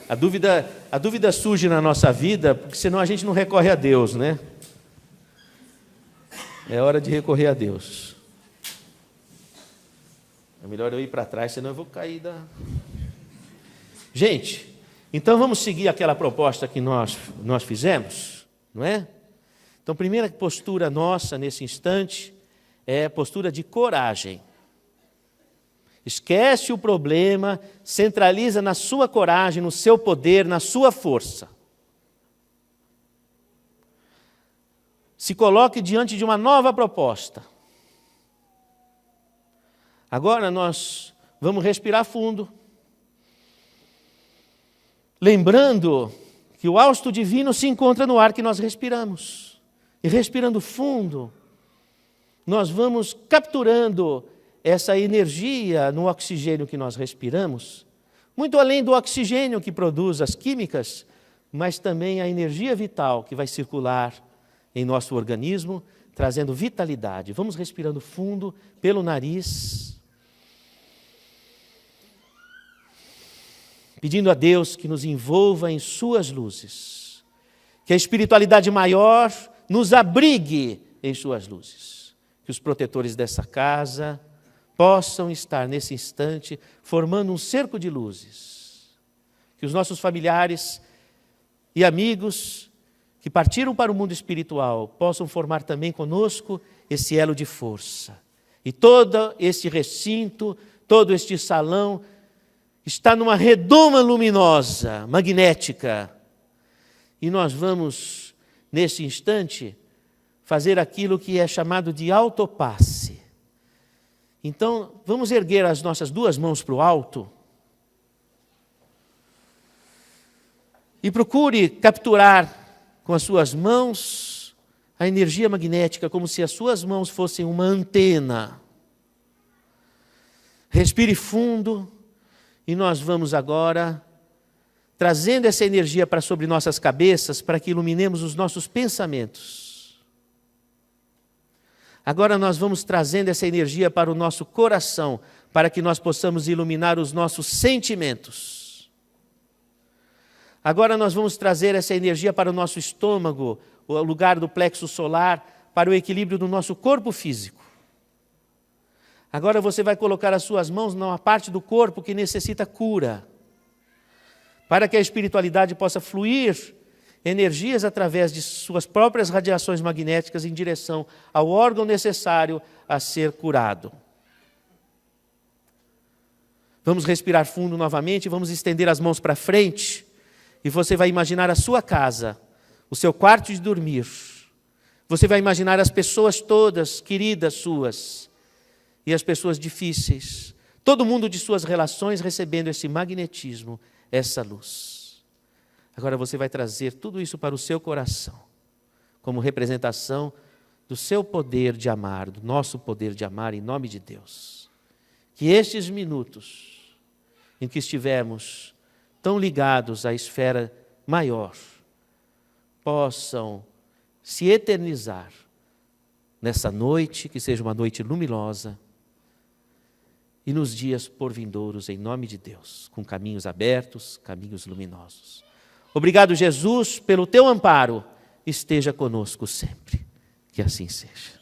A dúvida surge na nossa vida, porque senão a gente não recorre a Deus, né? É hora de recorrer a Deus. É melhor eu ir para trás, senão eu vou cair da... Gente, então vamos seguir aquela proposta que nós fizemos, não é? Então, a primeira postura nossa nesse instante é a postura de coragem. Esquece o problema, centraliza na sua coragem, no seu poder, na sua força. Se coloque diante de uma nova proposta. Agora nós vamos respirar fundo. Lembrando que o hausto divino se encontra no ar que nós respiramos. E respirando fundo, nós vamos capturando essa energia no oxigênio que nós respiramos, muito além do oxigênio que produz as químicas, mas também a energia vital que vai circular em nosso organismo, trazendo vitalidade. Vamos respirando fundo pelo nariz, pedindo a Deus que nos envolva em suas luzes, que a espiritualidade maior nos abrigue em suas luzes, que os protetores dessa casa possam estar nesse instante formando um cerco de luzes, que os nossos familiares e amigos que partiram para o mundo espiritual possam formar também conosco esse elo de força. E todo este recinto, todo este salão está numa redoma luminosa, magnética. E nós vamos, nesse instante, fazer aquilo que é chamado de autopasse. Então, vamos erguer as nossas duas mãos para o alto e procure capturar com as suas mãos a energia magnética, como se as suas mãos fossem uma antena. Respire fundo e nós vamos agora trazendo essa energia para sobre nossas cabeças para que iluminemos os nossos pensamentos. Agora nós vamos trazendo essa energia para o nosso coração, para que nós possamos iluminar os nossos sentimentos. Agora nós vamos trazer essa energia para o nosso estômago, o lugar do plexo solar, para o equilíbrio do nosso corpo físico. Agora você vai colocar as suas mãos numa parte do corpo que necessita cura, para que a espiritualidade possa fluir energias através de suas próprias radiações magnéticas em direção ao órgão necessário a ser curado. Vamos respirar fundo novamente, vamos estender as mãos para frente e você vai imaginar a sua casa, o seu quarto de dormir. Você vai imaginar as pessoas todas queridas suas e as pessoas difíceis, todo mundo de suas relações recebendo esse magnetismo, essa luz. Agora você vai trazer tudo isso para o seu coração, como representação do seu poder de amar, do nosso poder de amar em nome de Deus. Que estes minutos em que estivermos tão ligados à esfera maior, possam se eternizar nessa noite, que seja uma noite luminosa, e nos dias por vindouros, em nome de Deus, com caminhos abertos, caminhos luminosos. Obrigado, Jesus, pelo teu amparo, esteja conosco sempre. Que assim seja.